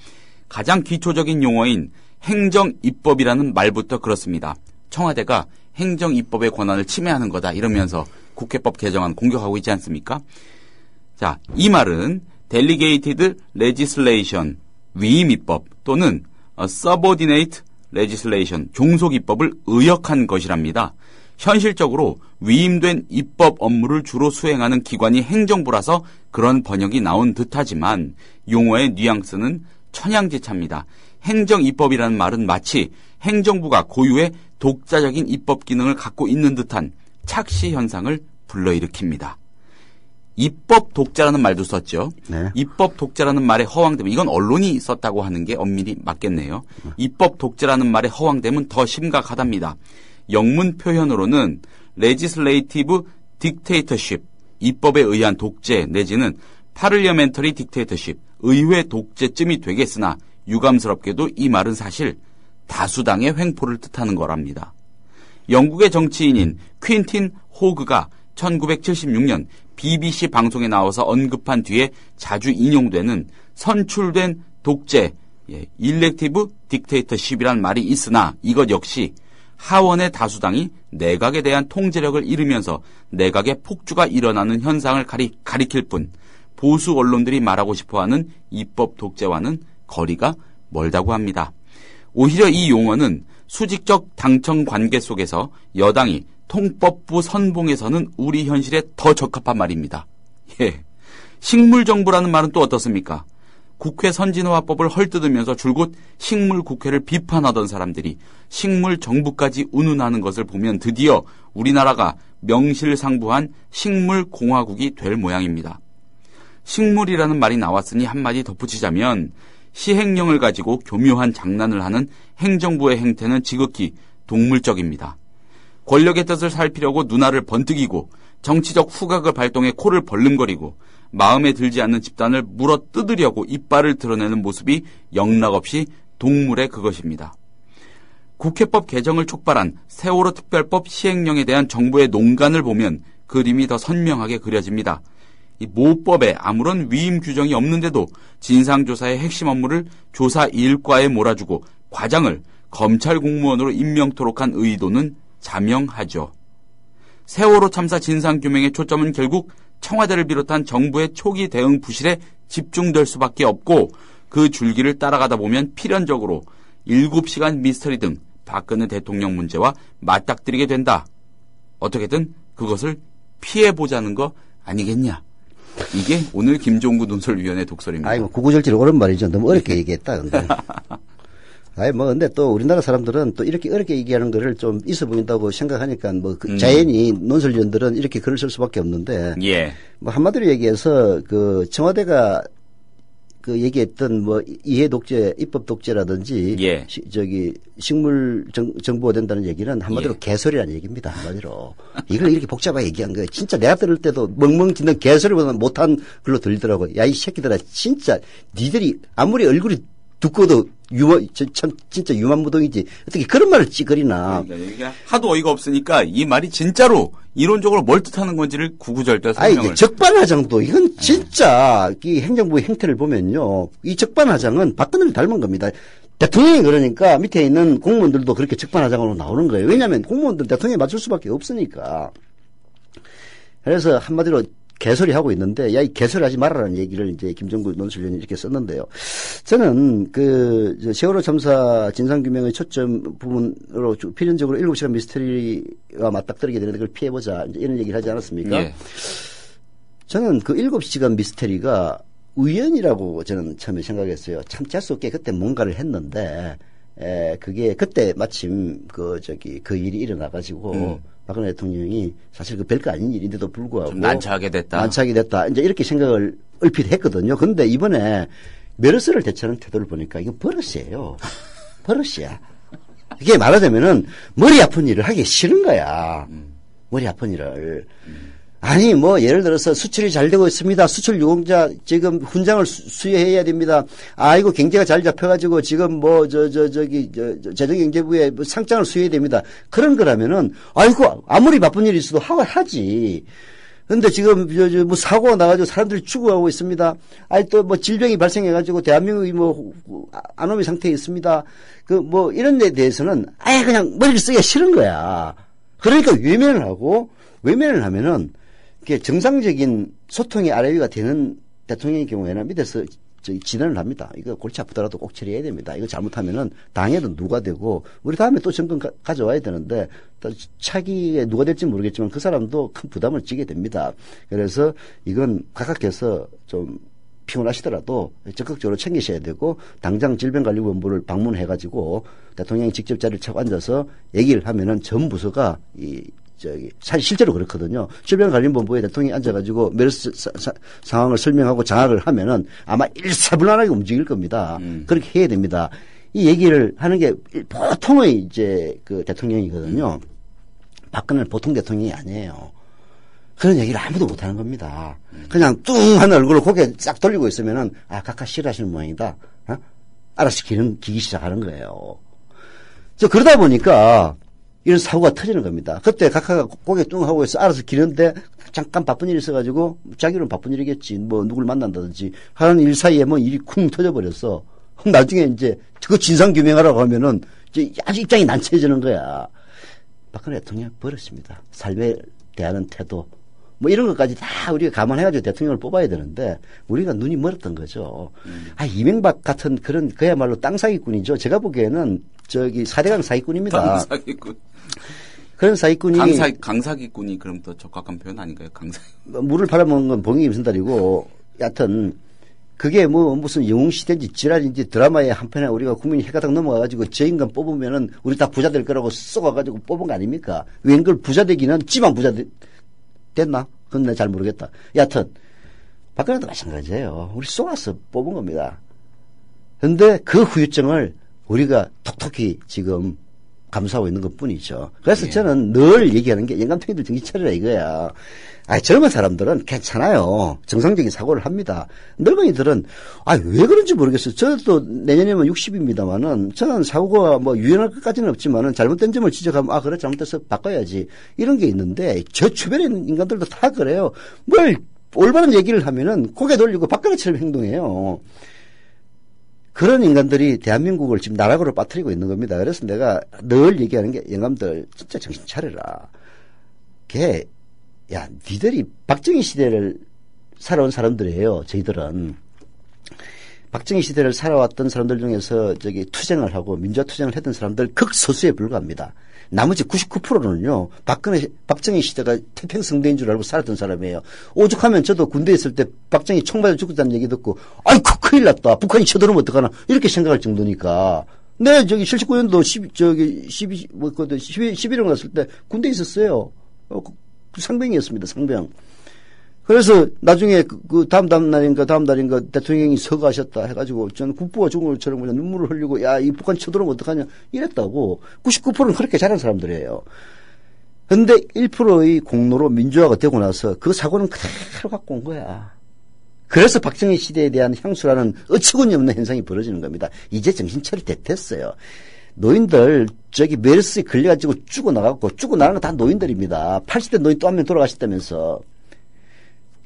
가장 기초적인 용어인 행정입법이라는 말부터 그렇습니다. 청와대가 행정입법의 권한을 침해하는 거다 이러면서 국회법 개정안 공격하고 있지 않습니까? 자, 이 말은 Delegated Legislation, 위임입법 또는 Subordinate Legislation, 종속입법을 의역한 것이랍니다. 현실적으로 위임된 입법 업무를 주로 수행하는 기관이 행정부라서 그런 번역이 나온 듯하지만 용어의 뉘앙스는 천양지차입니다. 행정입법이라는 말은 마치 행정부가 고유의 독자적인 입법 기능을 갖고 있는 듯한 착시 현상을 불러일으킵니다. 입법 독자라는 말도 썼죠. 네. 입법 독자라는 말의 허황됨, 이건 언론이 썼다고 하는 게 엄밀히 맞겠네요. 입법 독자라는 말의 허황됨은 더 심각하답니다. 영문 표현으로는 legislative dictatorship, 입법에 의한 독재 내지는 parliamentary dictatorship, 의회 독재쯤이 되겠으나 유감스럽게도 이 말은 사실 다수당의 횡포를 뜻하는 거랍니다. 영국의 정치인인 퀸틴 호그가 1976년 BBC 방송에 나와서 언급한 뒤에 자주 인용되는 선출된 독재, elective dictatorship이란 말이 있으나 이것 역시 하원의 다수당이 내각에 대한 통제력을 잃으면서 내각의 폭주가 일어나는 현상을 가리킬 뿐 보수 언론들이 말하고 싶어하는 입법 독재와는 거리가 멀다고 합니다. 오히려 이 용어는 수직적 당청 관계 속에서 여당이 통법부 선봉에서는 우리 현실에 더 적합한 말입니다. 식물정부라는 말은 또 어떻습니까? 국회 선진화법을 헐뜯으면서 줄곧 식물국회를 비판하던 사람들이 식물정부까지 운운하는 것을 보면 드디어 우리나라가 명실상부한 식물공화국이 될 모양입니다. 식물이라는 말이 나왔으니 한마디 덧붙이자면 시행령을 가지고 교묘한 장난을 하는 행정부의 행태는 지극히 동물적입니다. 권력의 뜻을 살피려고 눈알을 번뜩이고 정치적 후각을 발동해 코를 벌름거리고 마음에 들지 않는 집단을 물어 뜯으려고 이빨을 드러내는 모습이 영락없이 동물의 그것입니다. 국회법 개정을 촉발한 세월호 특별법 시행령에 대한 정부의 농간을 보면 그림이 더 선명하게 그려집니다. 이 모법에 아무런 위임 규정이 없는데도 진상조사의 핵심 업무를 조사 1과에 몰아주고 과장을 검찰 공무원으로 임명토록 한 의도는 자명하죠. 세월호 참사 진상규명의 초점은 결국 청와대를 비롯한 정부의 초기 대응 부실에 집중될 수밖에 없고 그 줄기를 따라가다 보면 필연적으로 7시간 미스터리 등 박근혜 대통령 문제와 맞닥뜨리게 된다. 어떻게든 그것을 피해보자는 거 아니겠냐. 이게 오늘 김종구 논설위원의 독설입니다. 아이고, 구구절절 옳은 말이죠. 너무 어렵게 얘기했다, 근데. 근데 또 우리나라 사람들은 또 이렇게 어렵게 얘기하는 거를 좀 있어 보인다고 생각하니까 자연히 논설위원들은 이렇게 글을 쓸 수밖에 없는데. 예. 한마디로 얘기해서 청와대가 얘기했던 이해 독재, 입법 독재라든지. 예. 식물 정부가 된다는 얘기는 한마디로 개소리라는 얘기입니다. 한마디로. 이걸 이렇게 복잡하게 얘기한 거예요. 진짜 내가 들을 때도 멍멍 짓는 개소리보다 못한 글로 들리더라고요. 야, 이 새끼들아, 진짜 니들이 아무리 얼굴이 두꺼워도 진짜 유만무동이지. 어떻게 그런 말을 찌그리나. 그러니까 하도 어이가 없으니까 이 말이 진짜로 이론적으로 뭘 뜻하는 건지를 구구절절 설명을. 이제 적반하장도 이건 진짜 이 행정부의 행태를 보면요. 이 적반하장은 박근혜를 닮은 겁니다. 대통령이 그러니까 밑에 있는 공무원들도 그렇게 적반하장으로 나오는 거예요. 왜냐하면 공무원들 대통령에 맞출 수밖에 없으니까. 그래서 한마디로 개소리 하고 있는데, 야, 이 개소리 하지 말아라는 얘기를 이제 김종구 논설위원이 이렇게 썼는데요. 저는 세월호 참사 진상규명의 초점 부분으로 필연적으로 7시간 미스터리와 맞닥뜨리게 되는데 그걸 피해보자. 이제 이런 얘기를 하지 않았습니까? 예. 저는 그 7시간 미스터리가 우연이라고 저는 처음에 생각했어요. 참 재수 없게 그때 뭔가를 했는데, 그게 그때 마침 그 일이 일어나가지고, 박근혜 대통령이 사실 별거 아닌 일인데도 불구하고. 좀 난처하게 됐다. 이제 이렇게 생각을 얼핏 했거든요. 근데 이번에 메르스를 대처하는 태도를 보니까 이건 버릇이에요. 버릇이야. 이게 말하자면은 머리 아픈 일을 하기 싫은 거야. 머리 아픈 일을. 아니 예를 들어서 수출이 잘 되고 있습니다. 수출 유공자 지금 훈장을 수여해야 됩니다. 아이고 경제가 잘 잡혀가지고 지금 재정경제부에 상장을 수여해야 됩니다. 그런 거라면은 아이고 아무리 바쁜 일이 있어도 하지. 근데 지금 사고가 나가지고 사람들이 죽어가고 있습니다. 또 질병이 발생해가지고 대한민국이 안오미 상태에 있습니다. 이런 데 대해서는 아예 그냥 머리를 쓰기가 싫은 거야. 그러니까 외면을 하면은 이게 정상적인 소통의 아래위가 되는 대통령의 경우에는 밑에서 진언을 합니다. 이거 골치 아프더라도 꼭 처리해야 됩니다. 이거 잘못하면은 당해도 누가 되고 우리 다음에 또 정권 가져와야 되는데 또 차기에 누가 될지 모르겠지만 그 사람도 큰 부담을 지게 됩니다. 그래서 이건 각각해서 좀 피곤하시더라도 적극적으로 챙기셔야 되고 당장 질병관리본부를 방문해가지고 대통령이 직접 자리를 차고 앉아서 얘기를 하면은 전 부서가 사실 실제로 그렇거든요. 질병관리본부에 대통령이 앉아가지고 메르스 상황을 설명하고 장악을 하면은 아마 일사불란하게 움직일 겁니다. 그렇게 해야 됩니다. 이 얘기를 하는 게 보통의 대통령이거든요. 박근혜는 보통 대통령이 아니에요. 그런 얘기를 아무도 못 하는 겁니다. 그냥 뚱한 얼굴을 고개 싹 돌리고 있으면은 각하 싫어하시는 모양이다. 알아서 기기 시작하는 거예요. 그러다 보니까 이런 사고가 터지는 겁니다. 그때 각하가 고개 뚱 하고 있어 알아서 기는데 잠깐 바쁜 일이 있어가지고 자기는 바쁜 일이겠지. 누굴 만난다든지 하는 일 사이에 일이 쿵 터져버렸어. 나중에 이제 그 진상 규명하라고 하면은 이제 아주 입장이 난처해지는 거야. 박근혜 대통령 버렸습니다. 삶에 대하는 태도. 이런 것까지 다 우리가 감안해가지고 대통령을 뽑아야 되는데 우리가 눈이 멀었던 거죠. 이명박 같은 그야말로 땅 사기꾼이죠. 제가 보기에는 4대강 사기꾼입니다. 땅 사기꾼. 그런 사기꾼이. 강사기꾼이 그럼 더 적합한 표현 아닌가요? 물을 팔아먹는 건 봉이 김선달이고, 여하튼, 그게 무슨 영웅시대인지 지랄인지 드라마의 한 편에 우리가 국민이 해가닥 넘어가가지고 저 인간 뽑으면은 우리 다 부자 될 거라고 쏘가가지고 뽑은 거 아닙니까? 웬걸 부자 되기는 지만 부자 됐나? 그건 내가 잘 모르겠다. 여하튼, 박근혜도 마찬가지예요. 우리 쏘아서 뽑은 겁니다. 그런데 그 후유증을 우리가 톡톡히 지금 감수하고 있는 것 뿐이죠. 그래서 예. 저는 저는 늘 얘기하는 게 영감탱이들 정신 차리라 이거야. 젊은 사람들은 괜찮아요. 정상적인 사고를 합니다. 늙은이들은 왜 그런지 모르겠어요. 저도 내년이면 60입니다만은 저는 사고가 뭐 유연할 것까지는 없지만은 잘못된 점을 지적하면 그래 잘못돼서 바꿔야지 이런 게 있는데 저 주변에 있는 인간들도 다 그래요. 뭘 올바른 얘기를 하면은 고개 돌리고 박근혜처럼 행동해요. 그런 인간들이 대한민국을 지금 나락으로 빠뜨리고 있는 겁니다. 그래서 내가 늘 얘기하는 게 영감들 진짜 정신 차려라. 니들이 박정희 시대를 살아온 사람들이에요. 저희들은. 박정희 시대를 살아왔던 사람들 중에서 투쟁을 하고 민주화 투쟁을 했던 사람들 극소수에 불과합니다. 나머지 99%는요, 박정희 시대가 태평성대인 줄 알고 살았던 사람이에요. 오죽하면 저도 군대에 있을 때 박정희 총 맞아 죽었다는 얘기 듣고, 큰일 났다. 북한이 쳐들어오면 어떡하나. 이렇게 생각할 정도니까. 네, 79년도 11월 갔을 때 군대에 있었어요. 상병이었습니다, 상병. 그래서 나중에 다음 달인가 대통령이 서거하셨다 해가지고 저는 국부가 죽은 것처럼 그냥 눈물을 흘리고 이 북한 쳐들어오면 어떡하냐 이랬다고. 99%는 그렇게 잘한 사람들이에요. 근데 1%의 공로로 민주화가 되고 나서 그 사고는 그대로 갖고 온 거야. 그래서 박정희 시대에 대한 향수라는 어처구니 없는 현상이 벌어지는 겁니다. 이제 정신 차릴 때 됐어요. 노인들 메르스에 걸려가지고 죽어나간 거 다 노인들입니다. 80대 노인 또 한 명 돌아가셨다면서.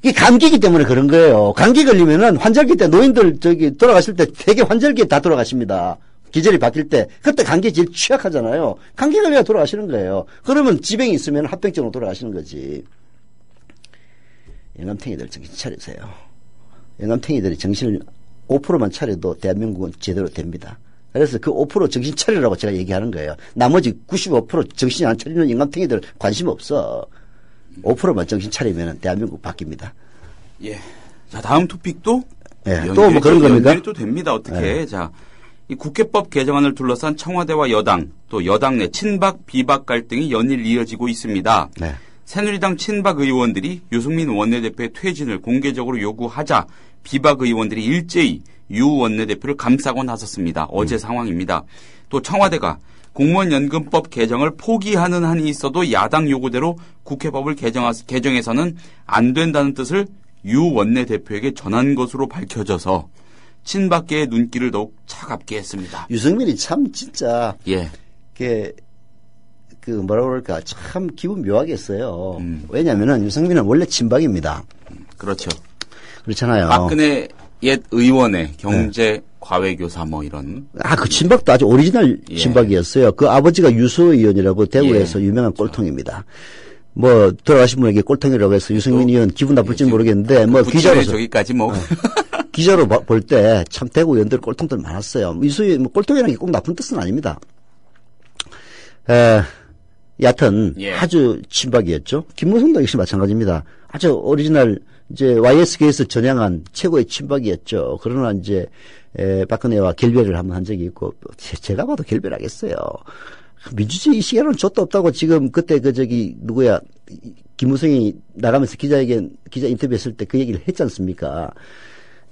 이게 감기이기 때문에 그런 거예요. 감기 걸리면은 환절기 때 노인들 돌아가실 때 되게 환절기에 다 돌아가십니다. 계절이 바뀔 때. 그때 감기에 제일 취약하잖아요. 감기 걸려야 돌아가시는 거예요. 그러면 지병이 있으면 합병증으로 돌아가시는 거지. 영감탱이들 정신 차리세요. 영감탱이들이 정신을 5%만 차려도 대한민국은 제대로 됩니다. 그래서 그 5% 정신 차리라고 제가 얘기하는 거예요. 나머지 95% 정신 안 차리는 영감탱이들 관심 없어. 5%만 정신 차리면 대한민국 바뀝니다. 예. 자, 다음 토픽도 또 뭐 그런 겁니까? 연결이 또 됩니다. 어떻게? 자, 이 국회법 개정안을 둘러싼 청와대와 여당, 또 여당 내 친박 비박 갈등이 연일 이어지고 있습니다. 네. 새누리당 친박 의원들이 유승민 원내대표의 퇴진을 공개적으로 요구하자 비박 의원들이 일제히 유 원내대표를 감싸고 나섰습니다. 어제 상황입니다. 또 청와대가 공무원연금법 개정을 포기하는 한이 있어도 야당 요구대로 국회법을 개정해서는 안 된다는 뜻을 유 원내대표에게 전한 것으로 밝혀져서 친박계의 눈길을 더욱 차갑게 했습니다. 유승민이 참 진짜 뭐라 그럴까 참 기분 묘하게 했어요. 왜냐하면은 유승민은 원래 친박입니다. 그렇죠. 그렇잖아요. 박근혜 옛 의원의 경제 과외교사 뭐 이런. 그 친박도 아주 오리지널 친박이었어요. 그 아버지가 유수 의원이라고 대구에서 유명한 꼴통입니다. 뭐 돌아가신 분에게 꼴통이라고 해서 유승민 의원 기분 나쁠지는 모르겠는데 뭐 기자로서 저기까지 뭐 기자로 볼 때 참 대구 의원들 꼴통들 많았어요. 유수 의원 꼴통이라는 게 꼭 나쁜 뜻은 아닙니다. 여하튼 아주 친박이었죠. 김무성도 역시 마찬가지입니다. 아주 오리지널 YSK에서 전향한 최고의 친박이었죠. 그러나 박근혜와 결별을 한번 한 적이 있고, 제가 봐도 결별하겠어요. 민주주의 시간은 좆도 없다고 지금 그때 김무성이 나가면서 기자 인터뷰했을 때 그 얘기를 했지 않습니까?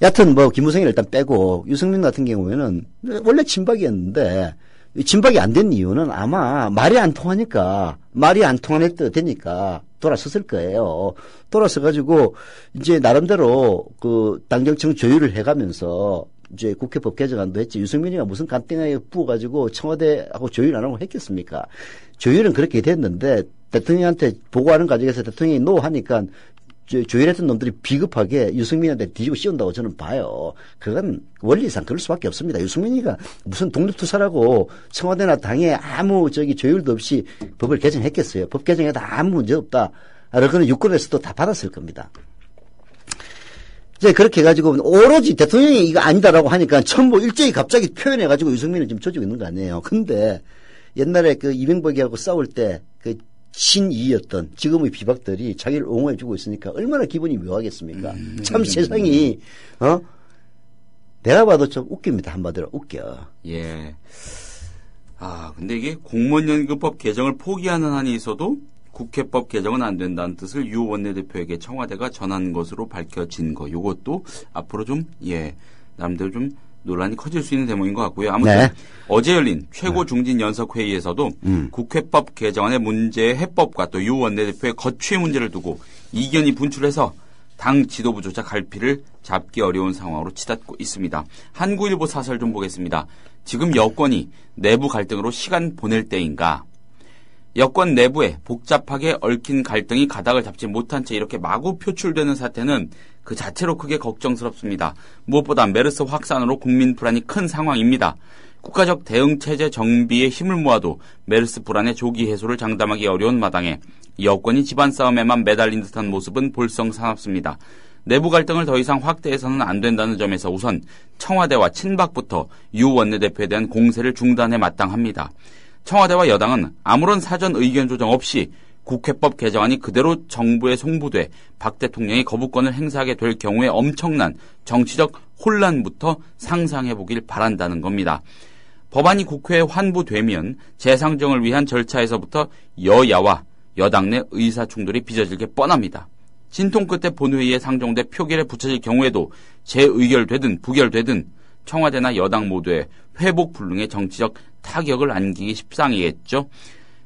여하튼 김무성이를 일단 빼고 유승민 같은 경우에는 원래 친박이었는데, 진박이 안 된 이유는 아마 말이 안 통하니까, 말이 안 통하니까 돌아섰을 거예요. 돌아서가지고, 나름대로 당정청 조율을 해가면서, 국회법 개정안도 했지. 유승민이가 무슨 간땡하게 부어가지고 청와대하고 조율 안 하고 했겠습니까? 조율은 그렇게 됐는데, 대통령한테 보고하는 과정에서 대통령이 노 하니까, 조율했던 놈들이 비겁하게 유승민한테 뒤집어 씌운다고 저는 봐요. 그건 원리상 그럴 수밖에 없습니다. 유승민이가 무슨 독립투사라고 청와대나 당에 아무 조율도 없이 법을 개정했겠어요. 법 개정에도 아무 문제 없다. 그거는 유권에서도 다 받았을 겁니다. 그렇게 해가지고 오로지 대통령이 이거 아니다라고 하니까 전부 일제히 갑자기 표현해가지고 유승민을 지금 조지고 있는 거 아니에요. 근데 옛날에 이명박이하고 싸울 때 신이였던 지금의 비박들이 자기를 옹호해주고 있으니까 얼마나 기분이 묘하겠습니까? 참 세상이 내가 봐도 좀 웃깁니다. 한마디로 웃겨. 예. 근데 이게 공무원연금법 개정을 포기하는 한이 있어도 국회법 개정은 안 된다는 뜻을 유 원내대표에게 청와대가 전한 것으로 밝혀진 거. 요것도 앞으로 좀 나름대로 좀 논란이 커질 수 있는 대목인 것 같고요. 아무튼 네. 어제 열린 최고중진연석회의에서도 국회법 개정안의 문제의 해법과 또 유 원내대표의 거취 문제를 두고 이견이 분출해서 당 지도부조차 갈피를 잡기 어려운 상황으로 치닫고 있습니다. 한국일보 사설 좀 보겠습니다. 지금 여권이 내부 갈등으로 시간 보낼 때인가? 여권 내부에 복잡하게 얽힌 갈등이 가닥을 잡지 못한 채 이렇게 마구 표출되는 사태는 그 자체로 크게 걱정스럽습니다. 무엇보다 메르스 확산으로 국민 불안이 큰 상황입니다. 국가적 대응체제 정비에 힘을 모아도 메르스 불안의 조기 해소를 장담하기 어려운 마당에 여권이 집안 싸움에만 매달린 듯한 모습은 볼썽사납습니다. 내부 갈등을 더 이상 확대해서는 안 된다는 점에서 우선 청와대와 친박부터 유 원내대표에 대한 공세를 중단해 마땅합니다. 청와대와 여당은 아무런 사전 의견 조정 없이 국회법 개정안이 그대로 정부에 송부돼 박 대통령이 거부권을 행사하게 될 경우에 엄청난 정치적 혼란부터 상상해보길 바란다는 겁니다. 법안이 국회에 환부되면 재상정을 위한 절차에서부터 여야와 여당 내 의사충돌이 빚어질 게 뻔합니다. 진통 끝에 본회의에 상정돼 표결에 붙여질 경우에도 재의결되든 부결되든 청와대나 여당 모두의 회복 불능의 정치적 타격을 안기기 십상이겠죠.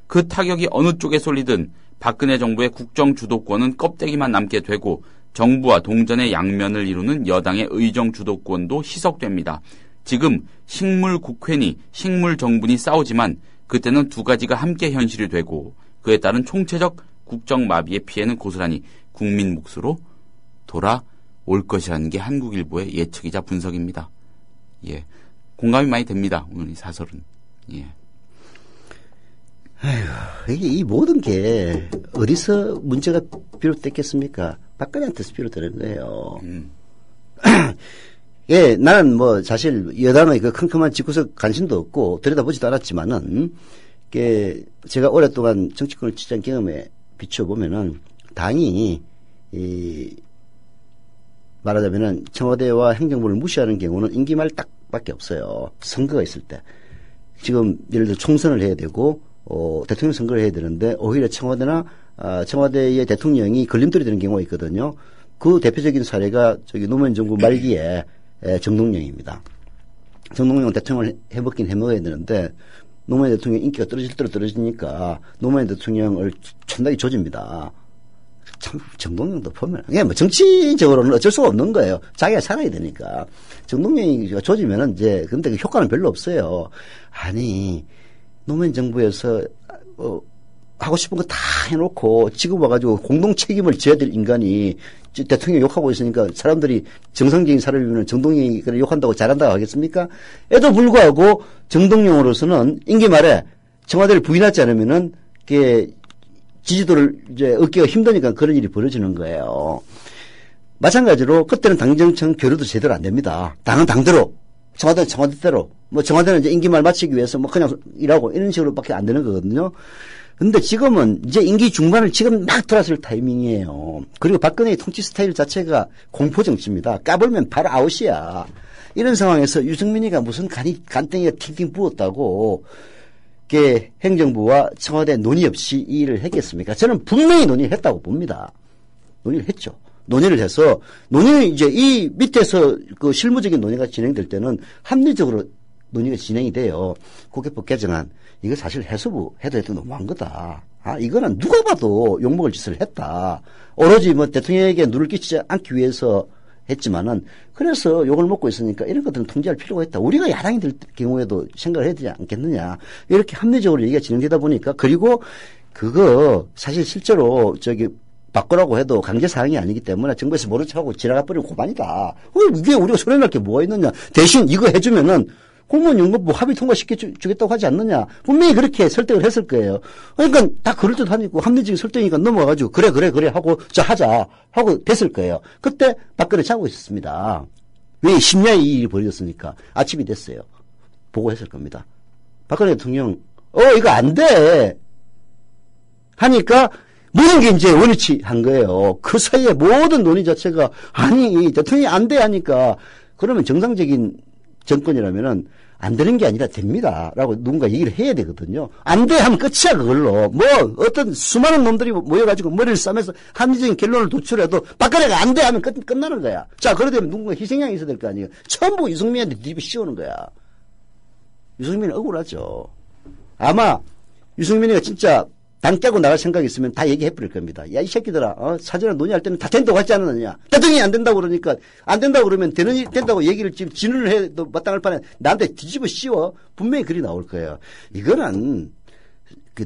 그 타격이 어느 쪽에 쏠리든 박근혜 정부의 국정 주도권은 껍데기만 남게 되고 정부와 동전의 양면을 이루는 여당의 의정 주도권도 희석됩니다. 지금 식물 국회니 식물 정부니 싸우지만 그때는 두 가지가 함께 현실이 되고 그에 따른 총체적 국정 마비의 피해는 고스란히 국민 몫으로 돌아올 것이라는 게 한국일보의 예측이자 분석입니다. 예, 공감이 많이 됩니다. 오늘 이 사설은. 예. 아휴, 이 모든 게 어디서 문제가 비롯됐겠습니까? 박근혜한테서 비롯되는 거예요. 예, 나는 뭐 사실 여당의 그 컴컴한 집구석 관심도 없고 들여다보지도 않았지만은 이게 제가 오랫동안 정치권을 취재한 경험에 비춰보면은 당이 말하자면은 청와대와 행정부를 무시하는 경우는 임기 말 딱밖에 없어요. 선거가 있을 때. 지금 예를 들어 총선을 해야 되고 대통령 선거를 해야 되는데 오히려 청와대나 청와대의 대통령이 걸림돌이 되는 경우가 있거든요. 그 대표적인 사례가 저기 노무현 정부 말기에 정동영입니다. 정동영은 대통령을 해먹긴 해먹어야 되는데 노무현 대통령 인기가 떨어질 대로 떨어지니까 노무현 대통령을 천당히 조집니다. 참 정동영도 보면 그냥 뭐 정치적으로는 어쩔 수가 없는 거예요. 자기가 살아야 되니까. 정동영이 조지면은 이제 근데 그 효과는 별로 없어요. 아니 노무현 정부에서 하고 싶은 거 다 해놓고 지금 와가지고 공동 책임을 져야 될 인간이 대통령 욕하고 있으니까 사람들이 정상적인 사람이면 정동영이 그래 욕한다고 잘한다고 하겠습니까? 에도 불구하고 정동영으로서는 임기 말에 청와대를 부인하지 않으면은 그게 지지도를 이제 얻기가 힘드니까 그런 일이 벌어지는 거예요. 마찬가지로 그때는 당정청 교류도 제대로 안 됩니다. 당은 당대로, 청와대는 청와대대로, 뭐 청와대는 이제 임기 말 마치기 위해서 뭐 그냥 일하고 이런 식으로밖에 안 되는 거거든요. 근데 지금은 이제 임기 중반을 지금 막 돌아설 타이밍이에요. 그리고 박근혜의 통치 스타일 자체가 공포 정치입니다. 까불면 바로 아웃이야. 이런 상황에서 유승민이가 무슨 간땡이가 팅팅 부었다고 게 행정부와 청와대 논의 없이 이 일을 했겠습니까? 저는 분명히 논의를 했다고 봅니다. 논의를 했죠. 논의를 해서 논의는 이제 이 밑에서 그 실무적인 논의가 진행될 때는 합리적으로 논의가 진행이 돼요. 국회법 개정안 이거 사실 해수부 해도 너무한 거다. 이거는 누가 봐도 욕먹을 짓을 했다. 오로지 뭐 대통령에게 누를 끼치지 않기 위해서 했지만은 그래서 욕을 먹고 있으니까 이런 것들은 통제할 필요가 있다. 우리가 야당이 될 경우에도 생각을 해야 되지 않겠느냐. 이렇게 합리적으로 얘기가 진행되다 보니까 그리고 그거 사실 실제로 저기 바꾸라고 해도 강제 사항이 아니기 때문에 정부에서 모른 척하고 지나가 버리면 고만이다. 이게 우리가 소리날 게 뭐가 있느냐. 대신 이거 해주면은 공무원연금부 합의 통과시켜주겠다고 하지 않느냐. 분명히 그렇게 설득을 했을 거예요. 그러니까 다 그럴듯하니까 합리적인 설득이니까 넘어가가지고 그래 하고 자 하자 하고 됐을 거예요. 그때 박근혜 자고 있었습니다. 왜 심야에 이 일이 벌어졌으니까 아침이 됐어요. 보고했을 겁니다. 박근혜 대통령 이거 안 돼 하니까 모든 게 이제 원위치 한 거예요. 그 사이에 모든 논의 자체가 아니 대통령이 안 돼 하니까 그러면 정상적인 정권이라면은 안 되는 게 아니라 됩니다. 라고 누군가 얘기를 해야 되거든요. 안 돼 하면 끝이야, 그걸로. 뭐, 어떤 수많은 놈들이 모여가지고 머리를 싸매서 합리적인 결론을 도출해도 박근혜가 안 돼 하면 끝나는 거야. 자, 그러려면 누군가 희생양이 있어야 될 거 아니에요. 전부 유승민한테 뒤집어 씌우는 거야. 유승민은 억울하죠. 아마 유승민이가 진짜 당 깨고 나갈 생각이 있으면 다 얘기해 버릴 겁니다. 야, 이 새끼들아, 사전에 논의할 때는 다 된다고 하지 않았느냐. 대통령이 안 된다고 그러니까, 안 된다고 그러면 된다고 얘기를 지금 진언을 해도 마땅할 판에 나한테 뒤집어 씌워. 분명히 글이 나올 거예요. 이거는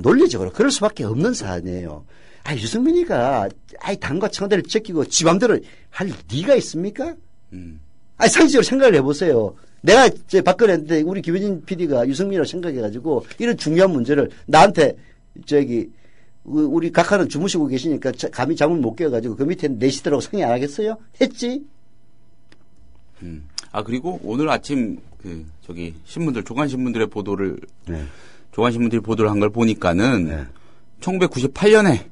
논리적으로 그럴 수밖에 없는 사안이에요. 유승민이가, 당과 청와대를 제끼고 지 맘대로 할 리가 있습니까? 상식적으로 생각을 해보세요. 내가 박근혜인데 우리 김현진 PD가 유승민이라고 생각해가지고 이런 중요한 문제를 나한테 우리 각하는 주무시고 계시니까 감히 잠을 못 깨가지고 그 밑에 내시더라고 상의 안 하겠어요? 했지? 그리고 오늘 아침 신문들, 조간신문들의 보도를, 조간신문들이 보도를 한 걸 보니까는 1998년에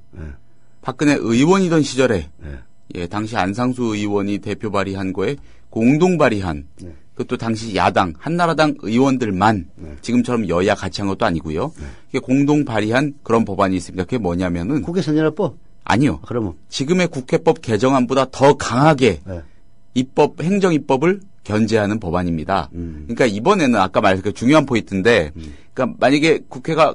박근혜 의원이던 시절에 당시 안상수 의원이 대표 발의한 거에 공동 발의한 그것도 당시 야당, 한나라당 의원들만 지금처럼 여야 같이 한 것도 아니고요. 이게 공동 발의한 그런 법안이 있습니다. 그게 뭐냐면은 국회 선진화법? 아니요. 그러면 지금의 국회법 개정안보다 더 강하게 행정입법을 견제하는 법안입니다. 그러니까 이번에는 아까 말한 그 중요한 포인트인데, 그러니까 만약에 국회가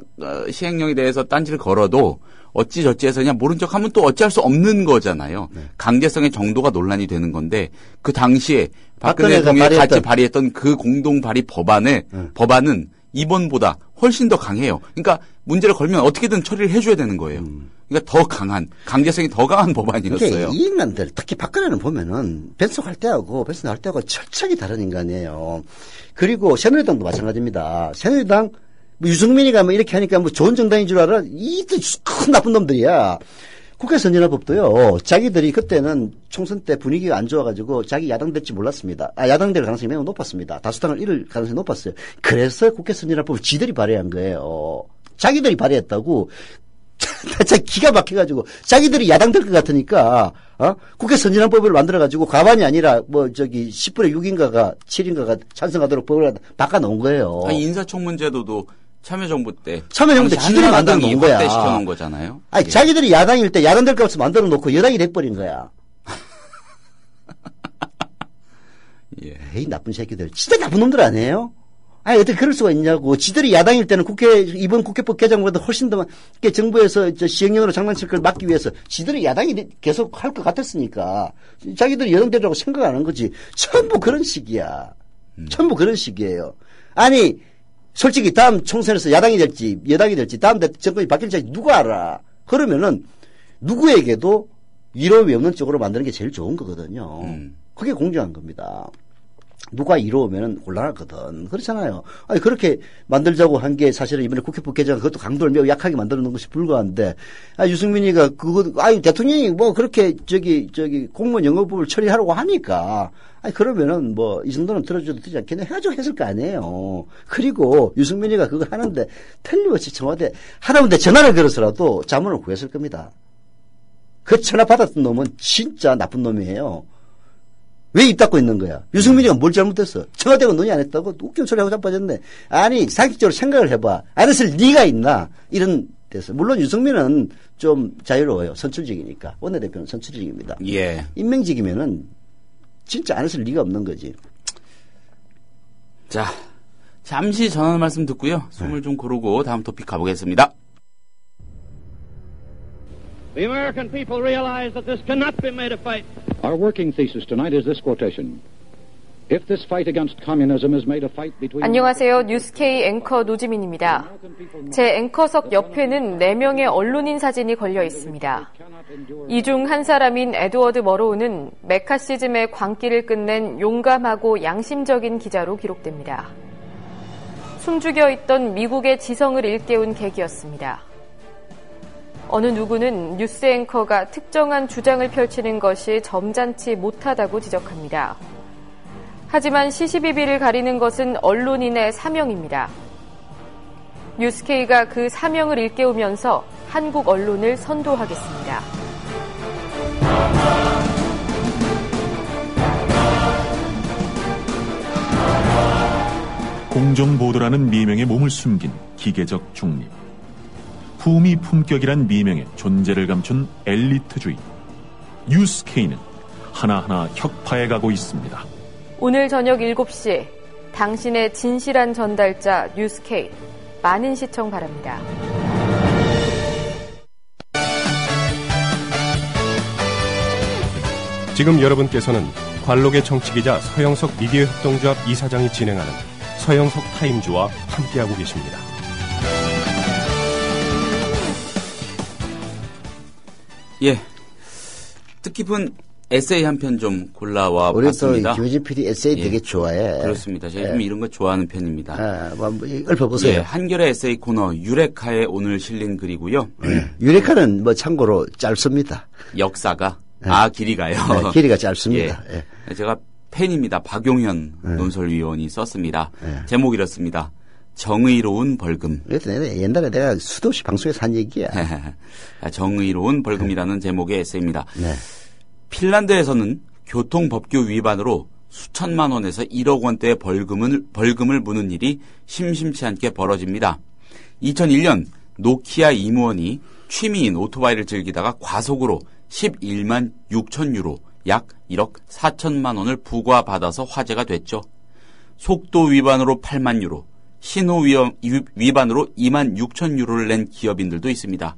시행령에 대해서 딴지를 걸어도 어찌저찌해서 그냥 모른 척하면 또 어찌할 수 없는 거잖아요. 강제성의 정도가 논란이 되는 건데 그 당시에 박근혜 대통령이 같이 발의했던 그 공동 발의 법안은 이번보다 훨씬 더 강해요. 그러니까 문제를 걸면 어떻게든 처리를 해줘야 되는 거예요. 그러니까 더 강한, 강제성이 더 강한 법안이었어요. 그러니까 이 인간들, 특히 박근혜는 보면은 변속할 때하고 변속 나올 때하고 철저하게 다른 인간이에요. 그리고 새누리당도 마찬가지입니다. 새누리당 유승민이가 이렇게 하니까 좋은 정당인 줄 알아? 이들 큰 나쁜 놈들이야. 국회 선진화법도요. 자기들이 그때는 총선 때 분위기가 안 좋아가지고 자기 야당 될지 몰랐습니다. 야당 될 가능성이 매우 높았습니다. 다수당을 잃을 가능성이 높았어요. 그래서 국회 선진화법을 지들이 발의한 거예요. 자기들이 발의했다고. 진짜 기가 막혀가지고 자기들이 야당 될 것 같으니까 국회 선진화법을 만들어가지고 과반이 아니라 10분의 6인가가 7인가가 찬성하도록 법을 바꿔놓은 거예요. 인사청문제도도 참여정부 때 지들이 만들어 놓은 거야. 확대시켜 놓은 거잖아요. 자기들이 야당일 때 야당 될 것 같아서 만들어 놓고 여당이 돼버린 거야. 에이, 나쁜 새끼들. 진짜 나쁜 놈들 아니에요? 어떻게 그럴 수가 있냐고. 지들이 야당일 때는 이번 국회법 개정보다 훨씬 더 정부에서 시행령으로 장난칠 걸 막기 위해서 지들이 야당이 계속 할 것 같았으니까 자기들이 여당 되라고 생각 안 한 거지. 전부 그런 식이야. 전부 그런 식이에요. 솔직히 다음 총선에서 야당이 될지 여당이 될지 다음 정권이 바뀔지 누가 알아. 그러면은 누구에게도 이로움이 없는 쪽으로 만드는 게 제일 좋은 거거든요. 그게 공정한 겁니다. 누가 이로우면 곤란하거든. 그렇잖아요. 그렇게 만들자고 한 게 사실은 이번에 국회법 개정 그것도 강도를 매우 약하게 만들어 놓은 것이 불과한데, 유승민이가 대통령이 그렇게 공무원 영어법을 처리하라고 하니까, 그러면은 이 정도는 들어줘도 되지 않겠냐 해가지고 했을 거 아니에요. 그리고 유승민이가 그거 하는데 틀림없이 청와대 하다못해 전화를 걸어서라도 자문을 구했을 겁니다. 그 전화 받았던 놈은 진짜 나쁜 놈이에요. 왜 입 닫고 있는 거야? 유승민이가 뭘 잘못했어? 청와대가 논의 안 했다고? 웃긴 소리하고 자빠졌네. 상식적으로 생각을 해봐. 안 했을 리가 있나? 이런 데서. 물론 유승민은 좀 자유로워요. 선출직이니까. 원내대표는 선출직입니다. 임명직이면은 진짜 안 했을 리가 없는 거지. 자, 잠시 전하는 말씀 듣고요. 숨을 좀 고르고 다음 토픽 가보겠습니다. The American people realize that this cannot be made a fight. Our working thesis tonight is this quotation. If this fight against communism is made a fight between... 안녕하세요. 뉴스K 앵커 노지민입니다. 제 앵커석 옆에는 4명의 언론인 사진이 걸려 있습니다. 이 중 한 사람인 에드워드 머로우는 메카시즘의 광기를 끝낸 용감하고 양심적인 기자로 기록됩니다. 숨죽여 있던 미국의 지성을 일깨운 계기였습니다. 어느 누구는 뉴스 앵커가 특정한 주장을 펼치는 것이 점잖지 못하다고 지적합니다. 하지만 시시비비를 가리는 것은 언론인의 사명입니다. 뉴스K가 그 사명을 일깨우면서 한국 언론을 선도하겠습니다. 공정보도라는 미명에 몸을 숨긴 기계적 중립, 품위 품격이란 미명에 존재를 감춘 엘리트주의, 뉴스케이는 하나하나 혁파해가고 있습니다. 오늘 저녁 7시 당신의 진실한 전달자 뉴스케이, 많은 시청 바랍니다. 지금 여러분께서는 관록의 정치기자 서영석 미디어 협동조합 이사장이 진행하는 서영석 타임즈와 함께하고 계십니다. 예, 뜻깊은 에세이 한 편 좀 골라와 봤습니다. 우리 또 김효진 PD 에세이 예, 되게 좋아해. 그렇습니다. 제가 좀 이런 거 좋아하는 편입니다. 읊어보세요. 예, 한겨레 에세이 코너 유레카에 오늘 실린 글이고요. 유레카는 뭐 참고로 짧습니다. 역사가 길이가요. 네, 길이가 짧습니다. 예. 제가 팬입니다. 박용현 논설위원이 썼습니다. 제목 이렇습니다. 정의로운 벌금. 옛날에 내가 수도 없이 방송에서 한 얘기야. 정의로운 벌금이라는 제목의 에세이입니다. 네. 핀란드에서는 교통법규 위반으로 수천만 원에서 1억 원대의 벌금을 무는 일이 심심치 않게 벌어집니다. 2001년 노키아 임원이 취미인 오토바이를 즐기다가 과속으로 11만 6천 유로, 약 1억 4천만 원을 부과받아서 화제가 됐죠. 속도 위반으로 8만 유로, 신호 위반으로 2만 6천 유로를 낸 기업인들도 있습니다.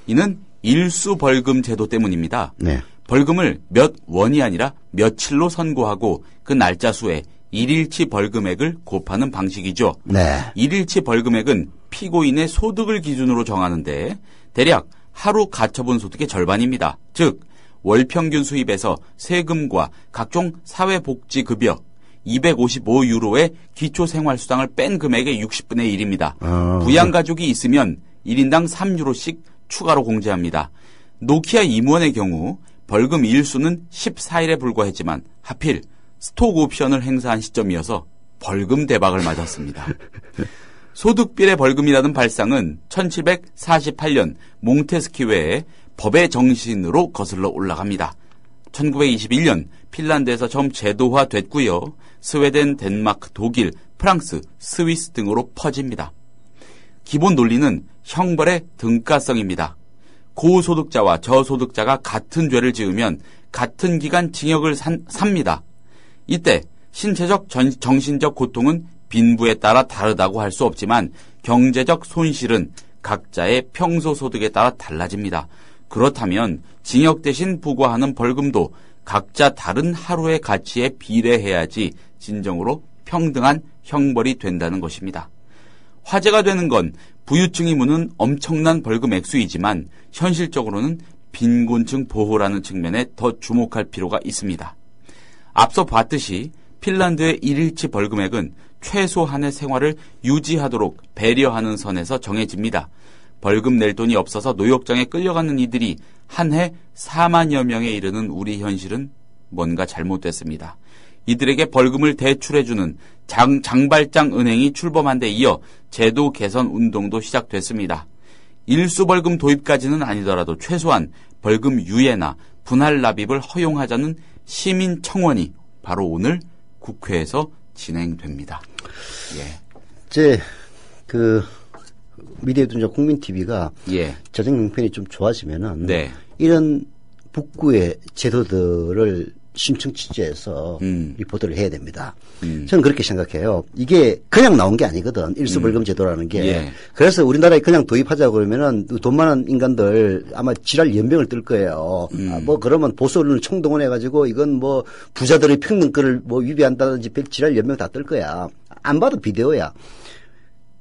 이는 일수 벌금 제도 때문입니다. 네. 벌금을 몇 원이 아니라 며칠로 선고하고 그 날짜 수에 일일치 벌금액을 곱하는 방식이죠. 네. 일일치 벌금액은 피고인의 소득을 기준으로 정하는데 대략 하루 가처분 소득의 절반입니다. 즉 월평균 수입에서 세금과 각종 사회복지급여 255유로의 기초생활수당을 뺀 금액의 60분의 1입니다. 부양가족이 있으면 1인당 3유로씩 추가로 공제합니다. 노키아 임원의 경우 벌금 일수는 14일에 불과했지만 하필 스톡 옵션을 행사한 시점이어서 벌금 대박을 맞았습니다. 소득비례 벌금이라는 발상은 1748년 몽테스키웨의 법의 정신으로 거슬러 올라갑니다. 1921년 핀란드에서 처음 제도화됐고요. 스웨덴, 덴마크, 독일, 프랑스, 스위스 등으로 퍼집니다. 기본 논리는 형벌의 등가성입니다. 고소득자와 저소득자가 같은 죄를 지으면 같은 기간 징역을 삽니다. 이때 신체적 정신적 고통은 빈부에 따라 다르다고 할 수 없지만 경제적 손실은 각자의 평소 소득에 따라 달라집니다. 그렇다면 징역 대신 부과하는 벌금도 각자 다른 하루의 가치에 비례해야지 진정으로 평등한 형벌이 된다는 것입니다. 화제가 되는 건 부유층이 무는 엄청난 벌금 액수이지만 현실적으로는 빈곤층 보호라는 측면에 더 주목할 필요가 있습니다. 앞서 봤듯이 핀란드의 일일치 벌금액은 최소한의 생활을 유지하도록 배려하는 선에서 정해집니다. 벌금 낼 돈이 없어서 노역장에 끌려가는 이들이 한 해 4만여 명에 이르는 우리 현실은 뭔가 잘못됐습니다. 이들에게 벌금을 대출해주는 장발장 은행이 출범한 데 이어 제도 개선 운동도 시작됐습니다. 일수벌금 도입까지는 아니더라도 최소한 벌금 유예나 분할 납입을 허용하자는 시민 청원이 바로 오늘 국회에서 진행됩니다. 예. 미디어 dungeon 국민 TV가 저녁 형편이 좀 좋아지면은 이런 북구의 제도들을 심층 취재해서 리포트를 해야 됩니다. 저는 그렇게 생각해요. 이게 그냥 나온 게 아니거든. 일수벌금 제도라는 게. 그래서 우리나라에 그냥 도입하자고 그러면은 돈 많은 인간들 아마 지랄 연병을 뜰 거예요. 뭐 그러면 보수 언론을 총동원해가지고 이건 뭐 부자들의 평등권을 뭐 위배한다든지 지랄 연병 다 뜰 거야. 안 봐도 비디오야.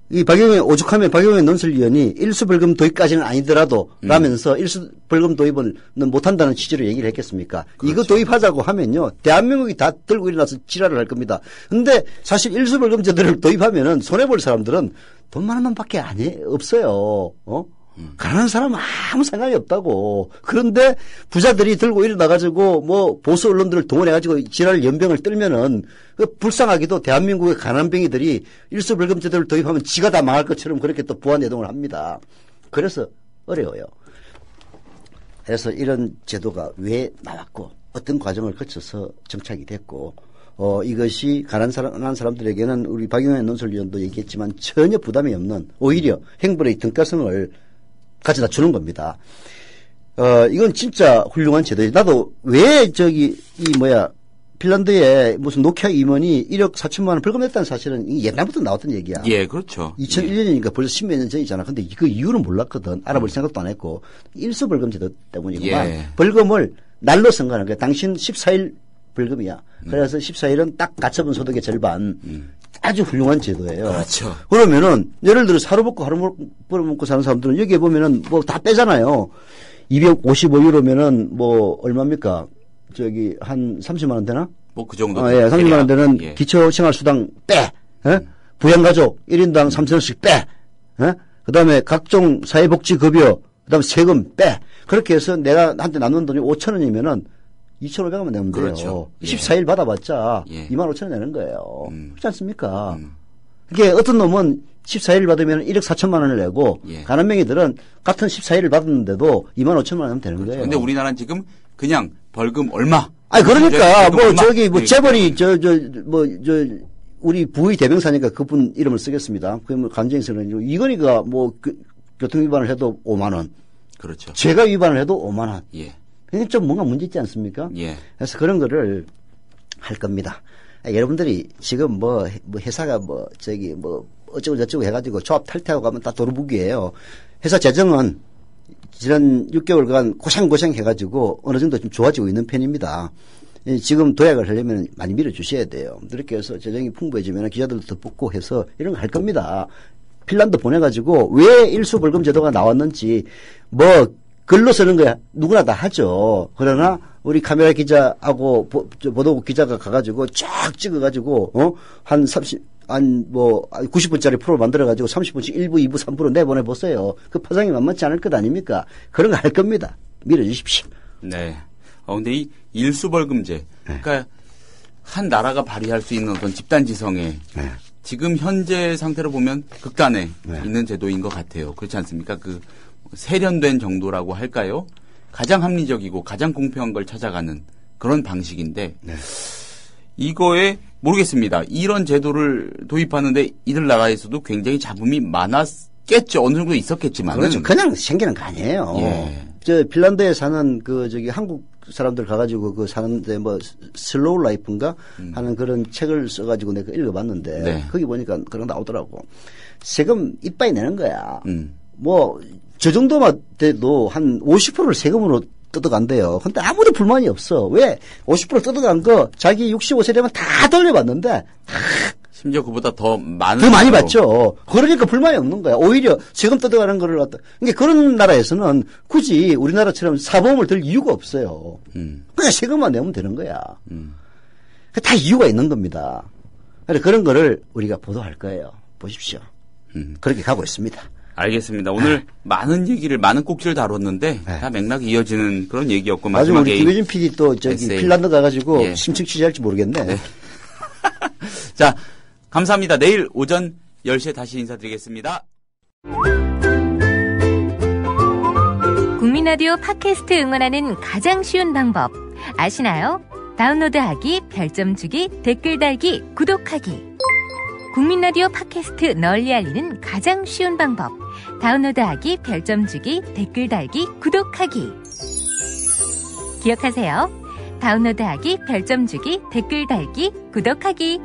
이 오죽하면 박용현 논설위원이 일수벌금 도입까지는 아니더라도 라면서 일수벌금 도입은 못한다는 취지로 얘기를 했겠습니까? 그렇죠. 이거 도입하자고 하면요. 대한민국이 다 들고 일어나서 지랄을 할 겁니다. 근데 사실 일수벌금 제도를 도입하면은 손해볼 사람들은 돈 많은 놈밖에 없어요. 가난한 사람은 아무 생각이 없다고. 그런데 부자들이 들고 일어나가지고 뭐 보수 언론들을 동원해가지고 지랄 연병을 떨면은 불쌍하게도 대한민국의 가난뱅이들이 일수벌금 제도를 도입하면 지가 다 망할 것처럼 그렇게 또 부안해동을 합니다. 그래서 어려워요. 그래서 이런 제도가 왜 나왔고 어떤 과정을 거쳐서 정착이 됐고 이것이 가난한 사람들에게는 우리 박용현 논설위원도 얘기했지만 전혀 부담이 없는 오히려 행벌의 등가성을 가져다 주는 겁니다. 이건 진짜 훌륭한 제도예요. 나도 왜 핀란드에 무슨 노키아 임원이 1억 4천만 원 벌금 냈다는 사실은 이게 옛날부터 나왔던 얘기야. 예, 그렇죠. 2001년이니까 벌써 10몇 년 전이잖아. 근데 그 이유는 몰랐거든. 알아볼 생각도 안 했고. 일수벌금 제도 때문이구만. 예. 벌금을 날로 선거하는 거야. 당신 14일 벌금이야. 그래서 14일은 딱 가처분 소득의 절반. 아주 훌륭한 제도예요. 그렇죠. 그러면은 예를 들어 하루 먹고 하루 벌어먹고 사는 사람들은 여기에 보면은 뭐 다 빼잖아요. 255유로면은 뭐 얼마입니까? 한 30만 원 되나? 뭐 그 정도. 예, 30만 원 되는 예. 기초생활수당 빼. 부양가족 1인당 3,000원씩 빼. 그 다음에 각종 사회복지급여, 그 다음에 세금 빼. 그렇게 해서 내가 한테 남는 돈이 5,000원이면은 2,500원만 내면 돼요. 그렇죠. 예. 14일 받아봤자 예. 25,000원 내는 거예요. 그렇지 않습니까? 이게 어떤 놈은 14일 받으면 1억 4천만 원을 내고 예. 가난맹이들은 같은 14일을 받았는데도 25,000만 원 하면 되는 그렇죠. 거예요. 근데 우리나라는 지금 그냥 벌금 얼마? 그러니까 벌금 얼마? 재벌이 우리 부의 대명사니까 그분 이름을 쓰겠습니다. 그러면 간증서는 이건희가 교통 위반을 해도 5만 원. 그렇죠. 제가 위반을 해도 5만 원. 예. 이게 좀 뭔가 문제 있지 않습니까? 예. 그래서 그런 거를 할 겁니다. 여러분들이 지금 회사가 어쩌고 저쩌고 해가지고 조합 탈퇴하고 가면 다 도루묵이에요. 회사 재정은 지난 6개월간 고생 해가지고 어느 정도 좀 좋아지고 있는 편입니다. 지금 도약을 하려면 많이 밀어주셔야 돼요. 그렇게 해서 재정이 풍부해지면 기자들도 더 뽑고 해서 이런 거 할 겁니다. 핀란드 보내가지고 왜 일수벌금 제도가 나왔는지 글로 쓰는 거야. 누구나 다 하죠. 그러나 우리 카메라 기자하고 보도국 기자가 가가지고 쫙 찍어가지고 한 90분짜리 프로를 만들어가지고 30분씩 1부, 2부, 3부로 내보내보세요. 그 파장이 만만치 않을 것 아닙니까? 그런 거 할 겁니다. 밀어주십시오. 네. 근데 이 일수벌금제. 그러니까 한 나라가 발휘할 수 있는 어떤 집단지성에 지금 현재 상태로 보면 극단에 있는 제도인 것 같아요. 그렇지 않습니까? 세련된 정도라고 할까요? 가장 합리적이고 가장 공평한 걸 찾아가는 그런 방식인데 이거에 모르겠습니다. 이런 제도를 도입하는데 이들 나라에서도 굉장히 잡음이 많았겠죠. 어느 정도 있었겠지만. 그렇죠. 그냥 생기는 거 아니에요. 예. 핀란드에 사는 한국 사람들 가가지고 사는데 슬로우 라이프인가 하는 그런 책을 써가지고 내가 읽어봤는데 거기 보니까 그런 거 나오더라고. 세금 이빠이 내는 거야. 저 정도만 돼도 한 50%를 세금으로 뜯어간대요. 근데 아무도 불만이 없어. 왜? 50% 뜯어간 거 자기 65세 되면 다 돌려받는데 심지어 그보다 더 많은 더 많이 받죠. 그러니까 불만이 없는 거야. 오히려 세금 뜯어가는 거를 갖다. 그러니까 그런 나라에서는 굳이 우리나라처럼 사보험을 들 이유가 없어요. 그냥 세금만 내면 되는 거야. 다 이유가 있는 겁니다. 그런 거를 우리가 보도할 거예요. 보십시오. 그렇게 가고 있습니다. 알겠습니다. 오늘 많은 얘기를, 많은 꼭지를 다뤘는데 다 맥락이 이어지는 그런 얘기였고 마지막에 우리 김효진 PD 또 핀란드 가가지고 심층 취재할지 모르겠네. 네. 자, 감사합니다. 내일 오전 10시에 다시 인사드리겠습니다. 국민라디오 팟캐스트 응원하는 가장 쉬운 방법 아시나요? 다운로드하기, 별점 주기, 댓글 달기, 구독하기. 국민라디오 팟캐스트 널리 알리는 가장 쉬운 방법. 다운로드하기, 별점 주기, 댓글 달기, 구독하기. 기억하세요. 다운로드하기, 별점 주기, 댓글 달기, 구독하기.